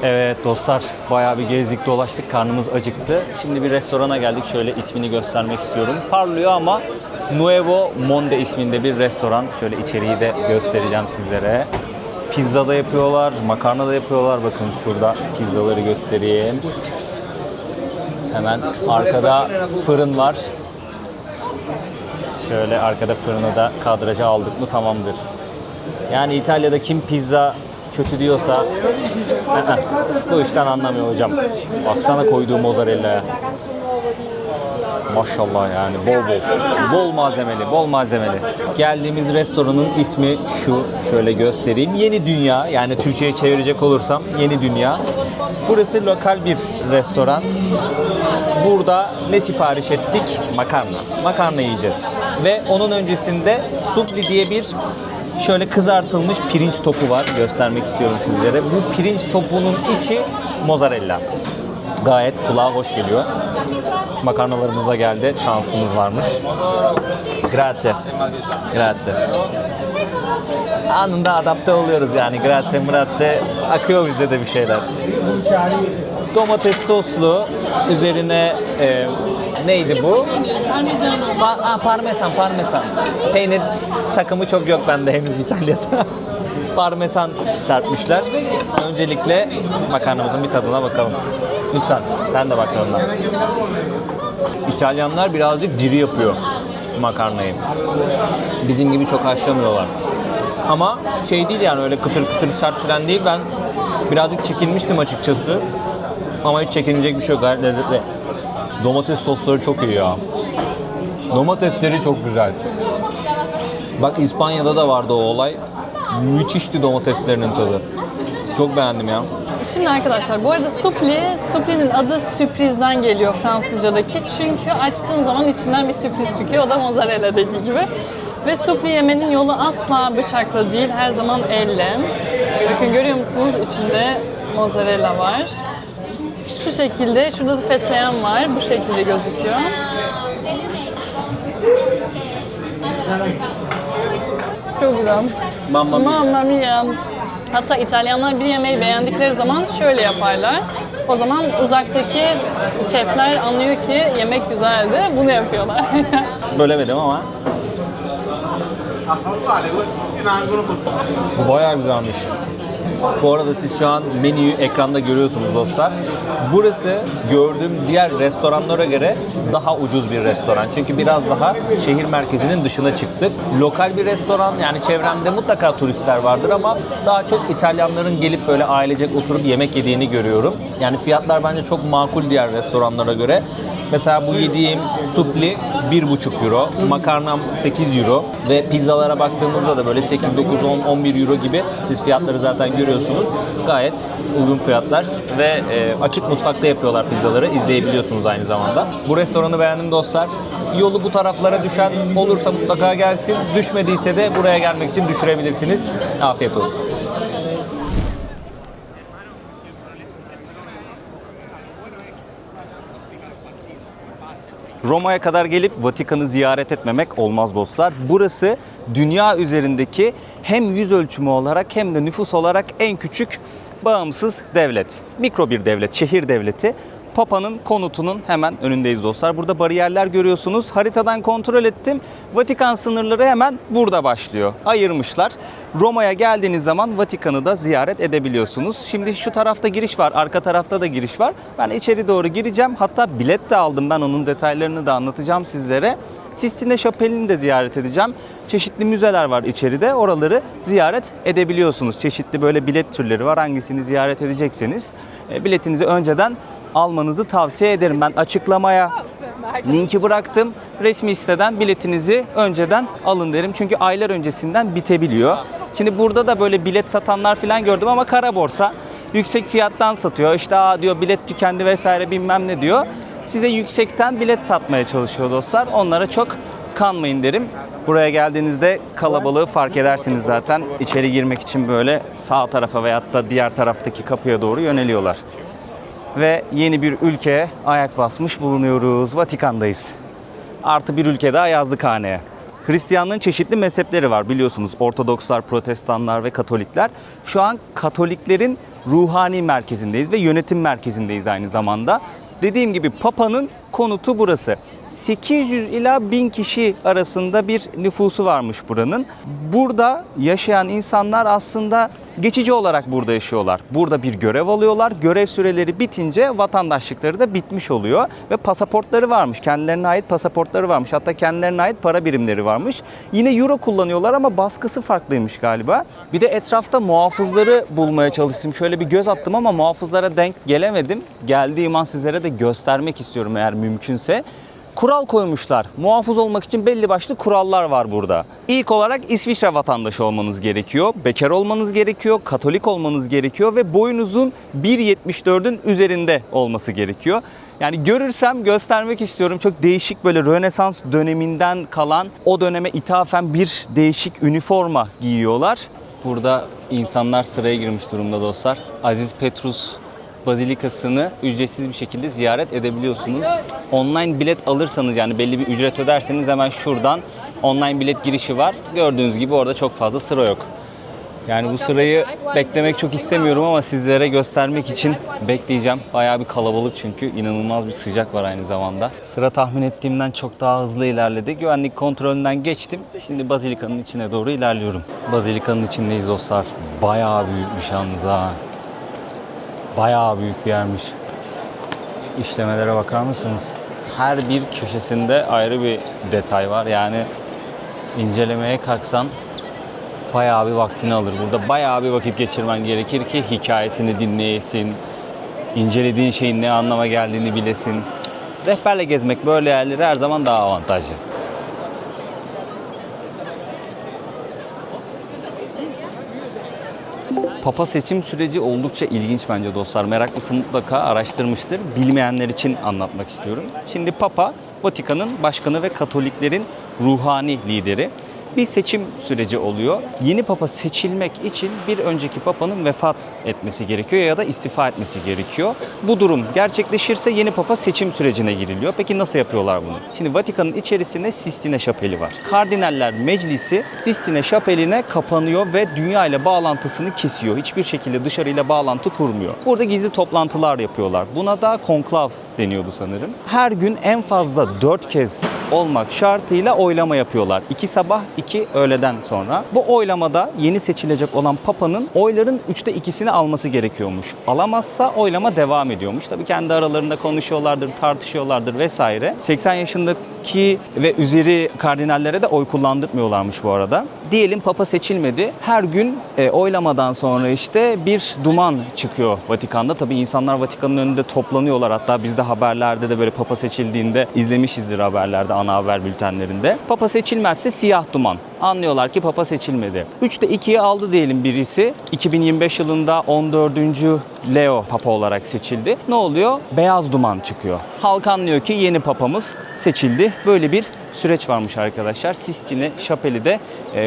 Evet dostlar, bayağı bir gezdik dolaştık, karnımız acıktı. Şimdi bir restorana geldik, şöyle ismini göstermek istiyorum. Parlıyor ama Nuevo Monde isminde bir restoran. Şöyle içeriği de göstereceğim sizlere. Pizza da yapıyorlar, makarna da yapıyorlar. Bakın şurada pizzaları göstereyim. Hemen arkada fırın var. Şöyle arkada fırını da kadraja aldık mı tamamdır. Yani İtalya'da kim pizza kötü diyorsa bu işten anlamıyor hocam. Baksana koyduğu mozzarella'ya. Maşallah yani, bol malzemeli, bol malzemeli. Geldiğimiz restoranın ismi şu, şöyle göstereyim. Yeni Dünya, yani Türkçe'ye çevirecek olursam Yeni Dünya. Burası lokal bir restoran. Burada ne sipariş ettik? Makarna. Makarna yiyeceğiz. Ve onun öncesinde supli diye bir şöyle kızartılmış pirinç topu var. Göstermek istiyorum sizlere. Bu pirinç topunun içi mozzarella. Gayet kulağa hoş geliyor. Makarnalarımız da geldi. Şansımız varmış. Grazie. Grazie. Anında adapte oluyoruz yani. Grazie, grazie. Akıyor bizde de bir şeyler. Domates soslu, üzerine neydi bu? Parmesan. Peynir takımı çok yok bende henüz İtalya'da. Parmesan serpmişler. Öncelikle makarnamızın bir tadına bakalım. Lütfen sen de bak ondan. İtalyanlar birazcık diri yapıyor makarnayı. Bizim gibi çok haşlamıyorlar. Ama şey değil yani öyle kıtır kıtır sert falan değil. Ben birazcık çekinmiştim açıkçası. Ama hiç çekinecek bir şey yok. Gayet lezzetli. Domates sosları çok iyi ya. Domatesleri çok güzel. Bak İspanya'da da vardı o olay. Müthişti domateslerinin tadı. Çok beğendim ya. Şimdi arkadaşlar bu arada suppli'nin adı sürprizden geliyor Fransızcadaki. Çünkü açtığın zaman içinden bir sürpriz çıkıyor. O da mozzarella dediği gibi. Ve suppli yemenin yolu asla bıçakla değil, her zaman elle. Bakın görüyor musunuz? İçinde mozzarella var. Şu şekilde, şurada da fesleğen var. Bu şekilde gözüküyor. Çok güzel. Mamma mia. Hatta İtalyanlar bir yemeği beğendikleri zaman şöyle yaparlar. O zaman uzaktaki şefler anlıyor ki yemek güzeldi. Bunu yapıyorlar. Bölemedim ama. Bu bayağı güzelmiş. Bu arada siz şu an menüyü ekranda görüyorsunuz dostlar. Burası gördüğüm diğer restoranlara göre daha ucuz bir restoran. Çünkü biraz daha şehir merkezinin dışına çıktık. Lokal bir restoran, yani çevremde mutlaka turistler vardır ama daha çok İtalyanların gelip böyle ailecek oturup yemek yediğini görüyorum. Yani fiyatlar bence çok makul diğer restoranlara göre. Mesela bu yediğim supli 1,5 euro, makarnam 8 euro ve pizzalara baktığımızda da böyle 8, 9, 10, 11 euro gibi siz fiyatları zaten görüyorsunuz. Gayet uygun fiyatlar ve açık mutfakta yapıyorlar pizzaları. İzleyebiliyorsunuz aynı zamanda. Bu restoranı beğendim dostlar. Yolu bu taraflara düşen olursa mutlaka gelsin. Düşmediyse de buraya gelmek için düşürebilirsiniz. Afiyet olsun. Roma'ya kadar gelip Vatikan'ı ziyaret etmemek olmaz dostlar. Burası dünya üzerindeki hem yüz ölçümü olarak hem de nüfus olarak en küçük bağımsız devlet. Mikro bir devlet, şehir devleti. Papa'nın konutunun hemen önündeyiz dostlar. Burada bariyerler görüyorsunuz. Haritadan kontrol ettim. Vatikan sınırları hemen burada başlıyor. Ayırmışlar. Roma'ya geldiğiniz zaman Vatikan'ı da ziyaret edebiliyorsunuz. Şimdi şu tarafta giriş var, arka tarafta da giriş var. Ben içeri doğru gireceğim. Hatta bilet de aldım, ben onun detaylarını da anlatacağım sizlere. Sistine Şapeli'ni de ziyaret edeceğim. Çeşitli müzeler var içeride. Oraları ziyaret edebiliyorsunuz. Çeşitli böyle bilet türleri var. Hangisini ziyaret edecekseniz biletinizi önceden almanızı tavsiye ederim. Ben açıklamaya linki bıraktım. Resmi siteden biletinizi önceden alın derim. Çünkü aylar öncesinden bitebiliyor. Şimdi burada da böyle bilet satanlar falan gördüm ama kara borsa. Yüksek fiyattan satıyor. İşte diyor bilet tükendi vesaire bilmem ne diyor. Size yüksekten bilet satmaya çalışıyor dostlar. Onlara çok kanmayın derim. Buraya geldiğinizde kalabalığı fark edersiniz zaten. İçeri girmek için böyle sağ tarafa veyahut da diğer taraftaki kapıya doğru yöneliyorlar. Ve yeni bir ülkeye ayak basmış bulunuyoruz. Vatikan'dayız. Artı bir ülke daha yazdık haneye. Hristiyanlığın çeşitli mezhepleri var biliyorsunuz. Ortodokslar, Protestanlar ve Katolikler. Şu an Katoliklerin ruhani merkezindeyiz ve yönetim merkezindeyiz aynı zamanda. Dediğim gibi Papa'nın konutu burası. 800 ila 1000 kişi arasında bir nüfusu varmış buranın. Burada yaşayan insanlar aslında geçici olarak burada yaşıyorlar. Burada bir görev alıyorlar. Görev süreleri bitince vatandaşlıkları da bitmiş oluyor. Ve pasaportları varmış. Kendilerine ait pasaportları varmış. Hatta kendilerine ait para birimleri varmış. Yine euro kullanıyorlar ama baskısı farklıymış galiba. Bir de etrafta muhafızları bulmaya çalıştım. Şöyle bir göz attım ama muhafızlara denk gelemedim. Geldiğim an sizlere de göstermek istiyorum eğer mümkünse. Kural koymuşlar. Muhafız olmak için belli başlı kurallar var burada. İlk olarak İsviçre vatandaşı olmanız gerekiyor. Bekar olmanız gerekiyor. Katolik olmanız gerekiyor ve boyunuzun 1.74'ün üzerinde olması gerekiyor. Yani görürsem göstermek istiyorum. Çok değişik böyle Rönesans döneminden kalan o döneme ithafen bir değişik üniforma giyiyorlar. Burada insanlar sıraya girmiş durumda dostlar. Aziz Petrus Bazilikası'nı ücretsiz bir şekilde ziyaret edebiliyorsunuz. Online bilet alırsanız yani belli bir ücret öderseniz hemen şuradan online bilet girişi var. Gördüğünüz gibi orada çok fazla sıra yok. Yani bu sırayı beklemek çok istemiyorum ama sizlere göstermek için bekleyeceğim. Bayağı bir kalabalık çünkü inanılmaz bir sıcak var aynı zamanda. Sıra tahmin ettiğimden çok daha hızlı ilerledi. Güvenlik kontrolünden geçtim. Şimdi Bazilika'nın içine doğru ilerliyorum. Bazilika'nın içindeyiz dostlar. Bayağı büyükmüş yalnız ha. Bayağı büyük bir yermiş. Şu işlemelere bakar mısınız? Her bir köşesinde ayrı bir detay var. Yani incelemeye kalksan bayağı bir vaktini alır. Burada bayağı bir vakit geçirmen gerekir ki hikayesini dinleyesin, incelediğin şeyin ne anlama geldiğini bilesin. Rehberle gezmek böyle yerleri her zaman daha avantajlı. Papa seçim süreci oldukça ilginç bence dostlar. Meraklısı mutlaka araştırmıştır. Bilmeyenler için anlatmak istiyorum. Şimdi Papa, Vatikan'ın başkanı ve Katoliklerin ruhani lideri. Bir seçim süreci oluyor. Yeni Papa seçilmek için bir önceki Papa'nın vefat etmesi gerekiyor ya da istifa etmesi gerekiyor. Bu durum gerçekleşirse yeni Papa seçim sürecine giriliyor. Peki nasıl yapıyorlar bunu? Şimdi Vatikan'ın içerisinde Sistine Şapeli var. Kardinaller Meclisi Sistine Şapeli'ne kapanıyor ve dünya ile bağlantısını kesiyor. Hiçbir şekilde dışarıyla bağlantı kurmuyor. Burada gizli toplantılar yapıyorlar. Buna da konklav deniyordu sanırım. Her gün en fazla 4 kez olmak şartıyla oylama yapıyorlar. 2 sabah, 2 öğleden sonra. Bu oylamada yeni seçilecek olan Papa'nın oyların 3'te 2'sini alması gerekiyormuş. Alamazsa oylama devam ediyormuş. Tabii kendi aralarında konuşuyorlardır, tartışıyorlardır vesaire. 80 yaşındaki ve üzeri kardinallere de oy kullandırmıyorlarmış bu arada. Diyelim Papa seçilmedi. Her gün oylamadan sonra işte bir duman çıkıyor Vatikan'da. Tabii insanlar Vatikan'ın önünde toplanıyorlar. Hatta biz de haberlerde de böyle Papa seçildiğinde izlemişizdir haberlerde, ana haber bültenlerinde. Papa seçilmezse siyah duman. Anlıyorlar ki Papa seçilmedi. 3'te 2'yi aldı diyelim birisi. 2025 yılında 14. Leo Papa olarak seçildi. Ne oluyor? Beyaz duman çıkıyor. Halk anlıyor ki yeni Papamız seçildi. Böyle bir süreç varmış arkadaşlar. Sistine Şapeli de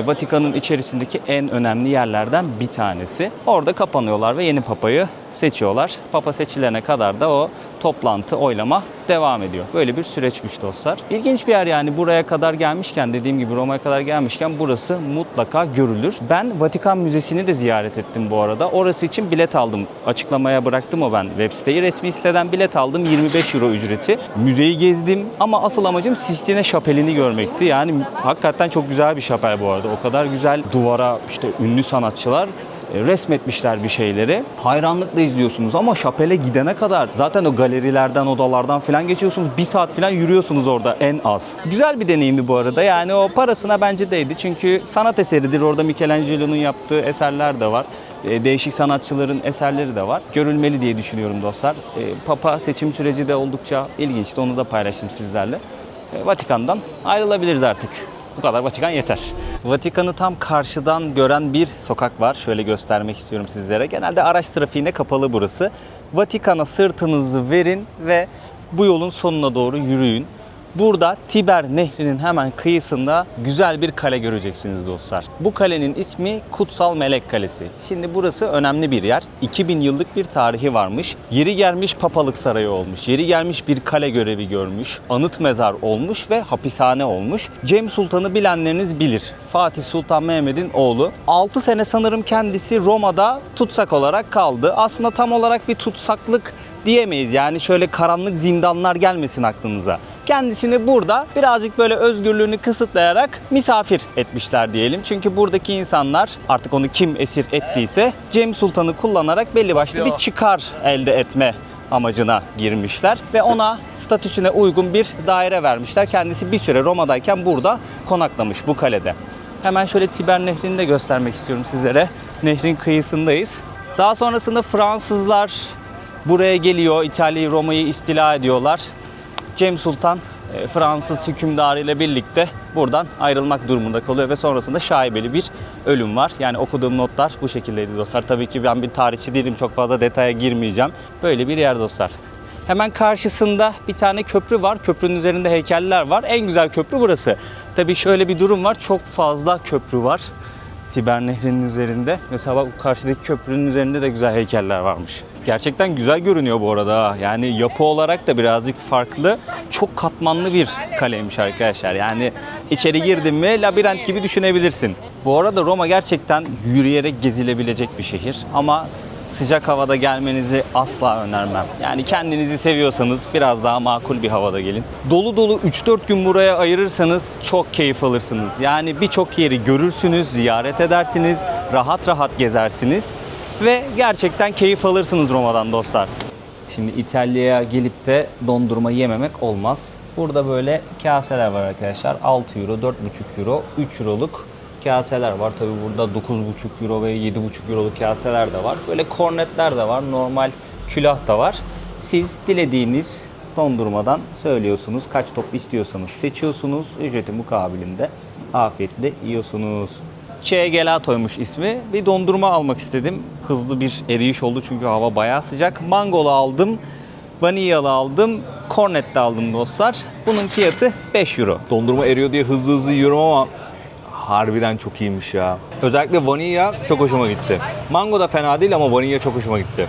Vatikan'ın içerisindeki en önemli yerlerden bir tanesi. Orada kapanıyorlar ve yeni Papayı seçiyorlar. Papa seçilene kadar da o toplantı, oylama devam ediyor. Böyle bir süreçmiş dostlar. İlginç bir yer yani, buraya kadar gelmişken, dediğim gibi Roma'ya kadar gelmişken burası mutlaka görülür. Ben Vatikan Müzesi'ni de ziyaret ettim bu arada. Orası için bilet aldım. Açıklamaya bıraktım o ben web siteyi. Resmi siteden bilet aldım. 25 euro ücreti. Müzeyi gezdim ama asıl amacım Sistine Şapeli'ni görmekti. Yani hakikaten çok güzel bir şapel bu arada. O kadar güzel duvara işte ünlü sanatçılar resmetmişler bir şeyleri. Hayranlıkla izliyorsunuz ama şapele gidene kadar zaten o galerilerden, odalardan falan geçiyorsunuz. 1 saat falan yürüyorsunuz orada en az. Güzel bir deneyimdi bu arada. Yani o parasına bence değdi. Çünkü sanat eseridir. Orada Michelangelo'nun yaptığı eserler de var. Değişik sanatçıların eserleri de var. Görülmeli diye düşünüyorum dostlar. Papa seçim süreci de oldukça ilginçti. Onu da paylaştım sizlerle. Vatikan'dan ayrılabiliriz artık. Bu kadar Vatikan yeter. Vatikan'ı tam karşıdan gören bir sokak var. Şöyle göstermek istiyorum sizlere. Genelde araç trafiğine kapalı burası. Vatikan'a sırtınızı verin ve bu yolun sonuna doğru yürüyün. Burada Tiber Nehri'nin hemen kıyısında güzel bir kale göreceksiniz dostlar. Bu kalenin ismi Kutsal Melek Kalesi. Şimdi burası önemli bir yer. 2000 yıllık bir tarihi varmış. Yeri gelmiş papalık sarayı olmuş. Yeri gelmiş bir kale görevi görmüş. Anıt mezar olmuş ve hapishane olmuş. Cem Sultan'ı bilenleriniz bilir. Fatih Sultan Mehmet'in oğlu. 6 sene sanırım kendisi Roma'da tutsak olarak kaldı. Aslında tam olarak bir tutsaklık diyemeyiz. Yani şöyle karanlık zindanlar gelmesin aklınıza. Kendisini burada birazcık böyle özgürlüğünü kısıtlayarak misafir etmişler diyelim. Çünkü buradaki insanlar, artık onu kim esir ettiyse, Cem Sultan'ı kullanarak belli başlı bir çıkar elde etme amacına girmişler ve ona statüsüne uygun bir daire vermişler. Kendisi bir süre Roma'dayken burada konaklamış, bu kalede. Hemen şöyle Tiber Nehri'ni de göstermek istiyorum sizlere. Nehrin kıyısındayız. Daha sonrasında Fransızlar buraya geliyor, İtalya'yı, Roma'yı istila ediyorlar. Cem Sultan Fransız hükümdarıyla birlikte buradan ayrılmak durumunda kalıyor ve sonrasında şaibeli bir ölüm var. Yani okuduğum notlar bu şekildeydi dostlar. Tabii ki ben bir tarihçi değilim, çok fazla detaya girmeyeceğim. Böyle bir yer dostlar. Hemen karşısında bir tane köprü var. Köprünün üzerinde heykeller var. En güzel köprü burası. Tabii şöyle bir durum var. Çok fazla köprü var Tiber Nehri'nin üzerinde. Mesela bak, karşıdaki köprünün üzerinde de güzel heykeller varmış. Gerçekten güzel görünüyor bu arada ha. Yani yapı olarak da birazcık farklı. Çok katmanlı bir kaleymiş arkadaşlar. Yani içeri girdin mi labirent gibi düşünebilirsin. Bu arada Roma gerçekten yürüyerek gezilebilecek bir şehir. Ama sıcak havada gelmenizi asla önermem. Yani kendinizi seviyorsanız biraz daha makul bir havada gelin. Dolu dolu 3-4 gün buraya ayırırsanız çok keyif alırsınız. Yani birçok yeri görürsünüz, ziyaret edersiniz, rahat rahat gezersiniz ve gerçekten keyif alırsınız Roma'dan dostlar. Şimdi İtalya'ya gelip de dondurma yememek olmaz. Burada böyle kaseler var arkadaşlar. 6 euro, 4,5 euro, 3 euroluk kaseler var. Tabi burada 9,5 euro ve 7,5 euroluk kaseler de var. Böyle kornetler de var. Normal külah da var. Siz dilediğiniz dondurmadan söylüyorsunuz. Kaç top istiyorsanız seçiyorsunuz. Ücreti mukabilinde afiyetle yiyorsunuz. Che Gelato'ymuş ismi. Bir dondurma almak istedim. Hızlı bir eriyiş oldu çünkü hava bayağı sıcak. Mangolu aldım. Vanilyalı aldım. Kornet de aldım dostlar. Bunun fiyatı 5 euro. Dondurma eriyor diye hızlı hızlı yiyorum ama harbiden çok iyiymiş ya. Özellikle vanilya çok hoşuma gitti. Mango da fena değil ama vanilya çok hoşuma gitti.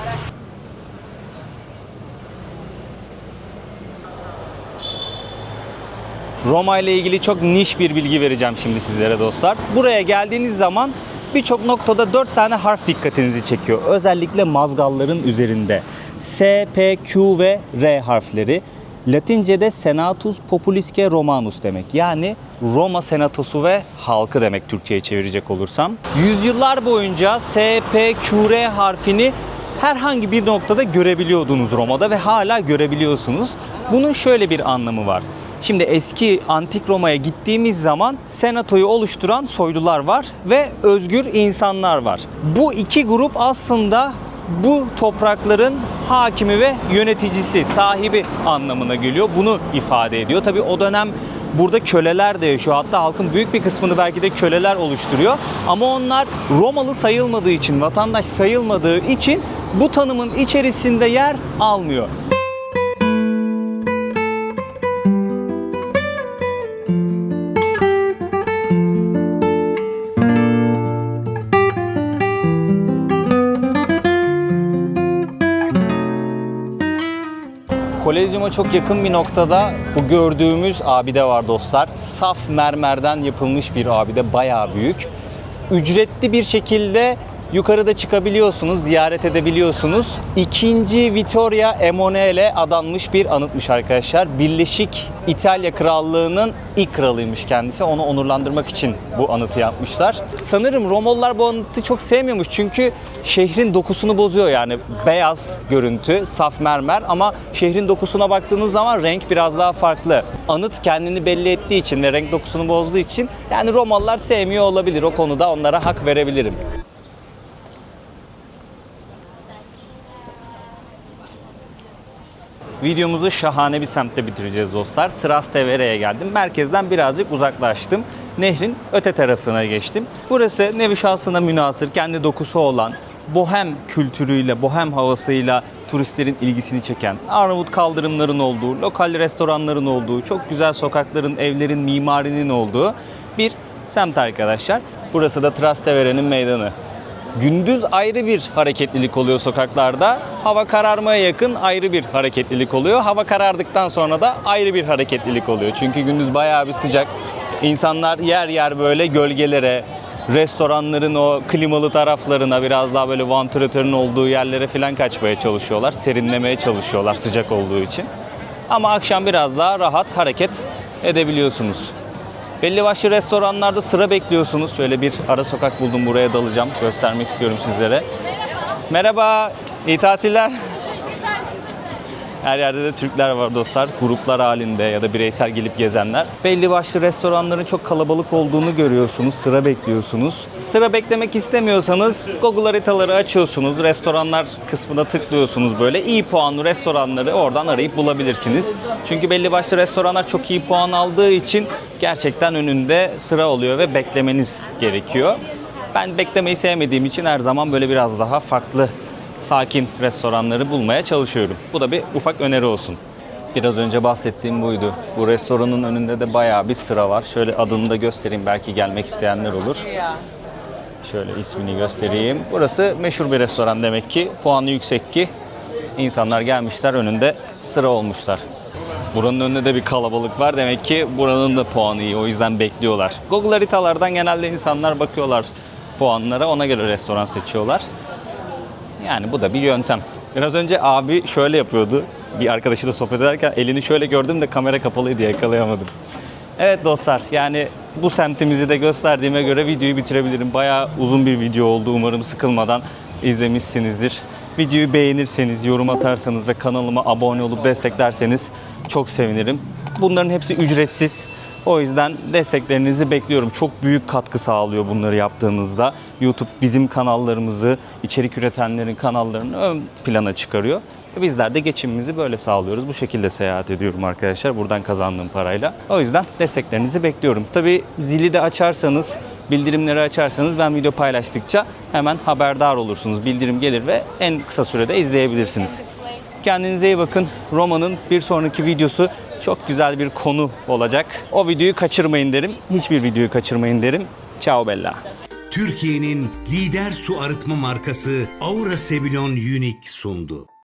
Roma ile ilgili çok niş bir bilgi vereceğim şimdi sizlere dostlar. Buraya geldiğiniz zaman birçok noktada 4 tane harf dikkatinizi çekiyor. Özellikle mazgalların üzerinde. S, P, Q ve R harfleri. Latince'de Senatus Populisque Romanus demek. Yani Roma Senatosu ve halkı demek Türkçe'ye çevirecek olursam. Yüzyıllar boyunca S, P, Q, R harfini herhangi bir noktada görebiliyordunuz Roma'da ve hala görebiliyorsunuz. Bunun şöyle bir anlamı var. Şimdi eski antik Roma'ya gittiğimiz zaman senatoyu oluşturan soylular var ve özgür insanlar var. Bu iki grup aslında bu toprakların hakimi ve yöneticisi, sahibi anlamına geliyor. Bunu ifade ediyor. Tabii o dönem burada köleler de yaşıyor. Hatta halkın büyük bir kısmını belki de köleler oluşturuyor. Ama onlar Romalı sayılmadığı için, vatandaş sayılmadığı için bu tanımın içerisinde yer almıyor. Kolezyum'a çok yakın bir noktada bu gördüğümüz abide var dostlar. Saf mermerden yapılmış bir abide, bayağı büyük. Ücretli bir şekilde yukarıda çıkabiliyorsunuz, ziyaret edebiliyorsunuz. 2. Vittorio Emanuele adanmış bir anıtmış arkadaşlar. Birleşik İtalya Krallığı'nın ilk kralıymış kendisi. Onu onurlandırmak için bu anıtı yapmışlar. Sanırım Romalılar bu anıtı çok sevmiyormuş çünkü şehrin dokusunu bozuyor yani. Beyaz görüntü, saf mermer ama şehrin dokusuna baktığınız zaman renk biraz daha farklı. Anıt kendini belli ettiği için ve renk dokusunu bozduğu için yani Romalılar sevmiyor olabilir. O konuda onlara hak verebilirim. Videomuzu şahane bir semtte bitireceğiz dostlar. Trastevere'ye geldim. Merkezden birazcık uzaklaştım. Nehrin öte tarafına geçtim. Burası nevi şahsına münhasır, kendi dokusu olan, bohem kültürüyle, bohem havasıyla turistlerin ilgisini çeken, Arnavut kaldırımların olduğu, lokal restoranların olduğu, çok güzel sokakların, evlerin, mimarinin olduğu bir semt arkadaşlar. Burası da Trastevere'nin meydanı. Gündüz ayrı bir hareketlilik oluyor sokaklarda. Hava kararmaya yakın ayrı bir hareketlilik oluyor. Hava karardıktan sonra da ayrı bir hareketlilik oluyor. Çünkü gündüz bayağı bir sıcak. İnsanlar yer yer böyle gölgelere, restoranların o klimalı taraflarına, biraz daha böyle vantilatörün olduğu yerlere falan kaçmaya çalışıyorlar. Serinlemeye çalışıyorlar sıcak olduğu için. Ama akşam biraz daha rahat hareket edebiliyorsunuz. Belli başlı restoranlarda sıra bekliyorsunuz. Şöyle bir ara sokak buldum, buraya dalacağım. Göstermek istiyorum sizlere. Merhaba, iyi tatiller. Her yerde de Türkler var dostlar. Gruplar halinde ya da bireysel gelip gezenler. Belli başlı restoranların çok kalabalık olduğunu görüyorsunuz. Sıra bekliyorsunuz. Sıra beklemek istemiyorsanız Google haritaları açıyorsunuz. Restoranlar kısmına tıklıyorsunuz böyle. İyi puanlı restoranları oradan arayıp bulabilirsiniz. Çünkü belli başlı restoranlar çok iyi puan aldığı için gerçekten önünde sıra oluyor ve beklemeniz gerekiyor. Ben beklemeyi sevmediğim için her zaman böyle biraz daha farklı, sakin restoranları bulmaya çalışıyorum. Bu da bir ufak öneri olsun. Biraz önce bahsettiğim buydu. Bu restoranın önünde de bayağı bir sıra var. Şöyle adını da göstereyim, belki gelmek isteyenler olur. Şöyle ismini göstereyim. Burası meşhur bir restoran demek ki. Puanı yüksek ki İnsanlar gelmişler, önünde sıra olmuşlar. Buranın önünde de bir kalabalık var. Demek ki buranın da puanı iyi. O yüzden bekliyorlar. Google haritalardan genelde insanlar bakıyorlar puanlara. Ona göre restoran seçiyorlar. Yani bu da bir yöntem. Biraz önce abi şöyle yapıyordu. Bir arkadaşıyla sohbet ederken elini şöyle gördüm de kamera kapalıydı, yakalayamadım. Evet dostlar, yani bu semtimizi de gösterdiğime göre videoyu bitirebilirim. Bayağı uzun bir video oldu. Umarım sıkılmadan izlemişsinizdir. Videoyu beğenirseniz, yorum atarsanız ve kanalıma abone olup desteklerseniz çok sevinirim. Bunların hepsi ücretsiz. O yüzden desteklerinizi bekliyorum. Çok büyük katkı sağlıyor bunları yaptığınızda. YouTube bizim kanallarımızı, içerik üretenlerin kanallarını ön plana çıkarıyor. Bizler de geçimimizi böyle sağlıyoruz. Bu şekilde seyahat ediyorum arkadaşlar. Buradan kazandığım parayla. O yüzden desteklerinizi bekliyorum. Tabii zili de açarsanız, bildirimleri açarsanız ben video paylaştıkça hemen haberdar olursunuz. Bildirim gelir ve en kısa sürede izleyebilirsiniz. Kendinize iyi bakın. Roma'nın bir sonraki videosu çok güzel bir konu olacak. O videoyu kaçırmayın derim. Hiçbir videoyu kaçırmayın derim. Ciao bella. Türkiye'nin lider su arıtma markası Aura Sebilon Unique sundu.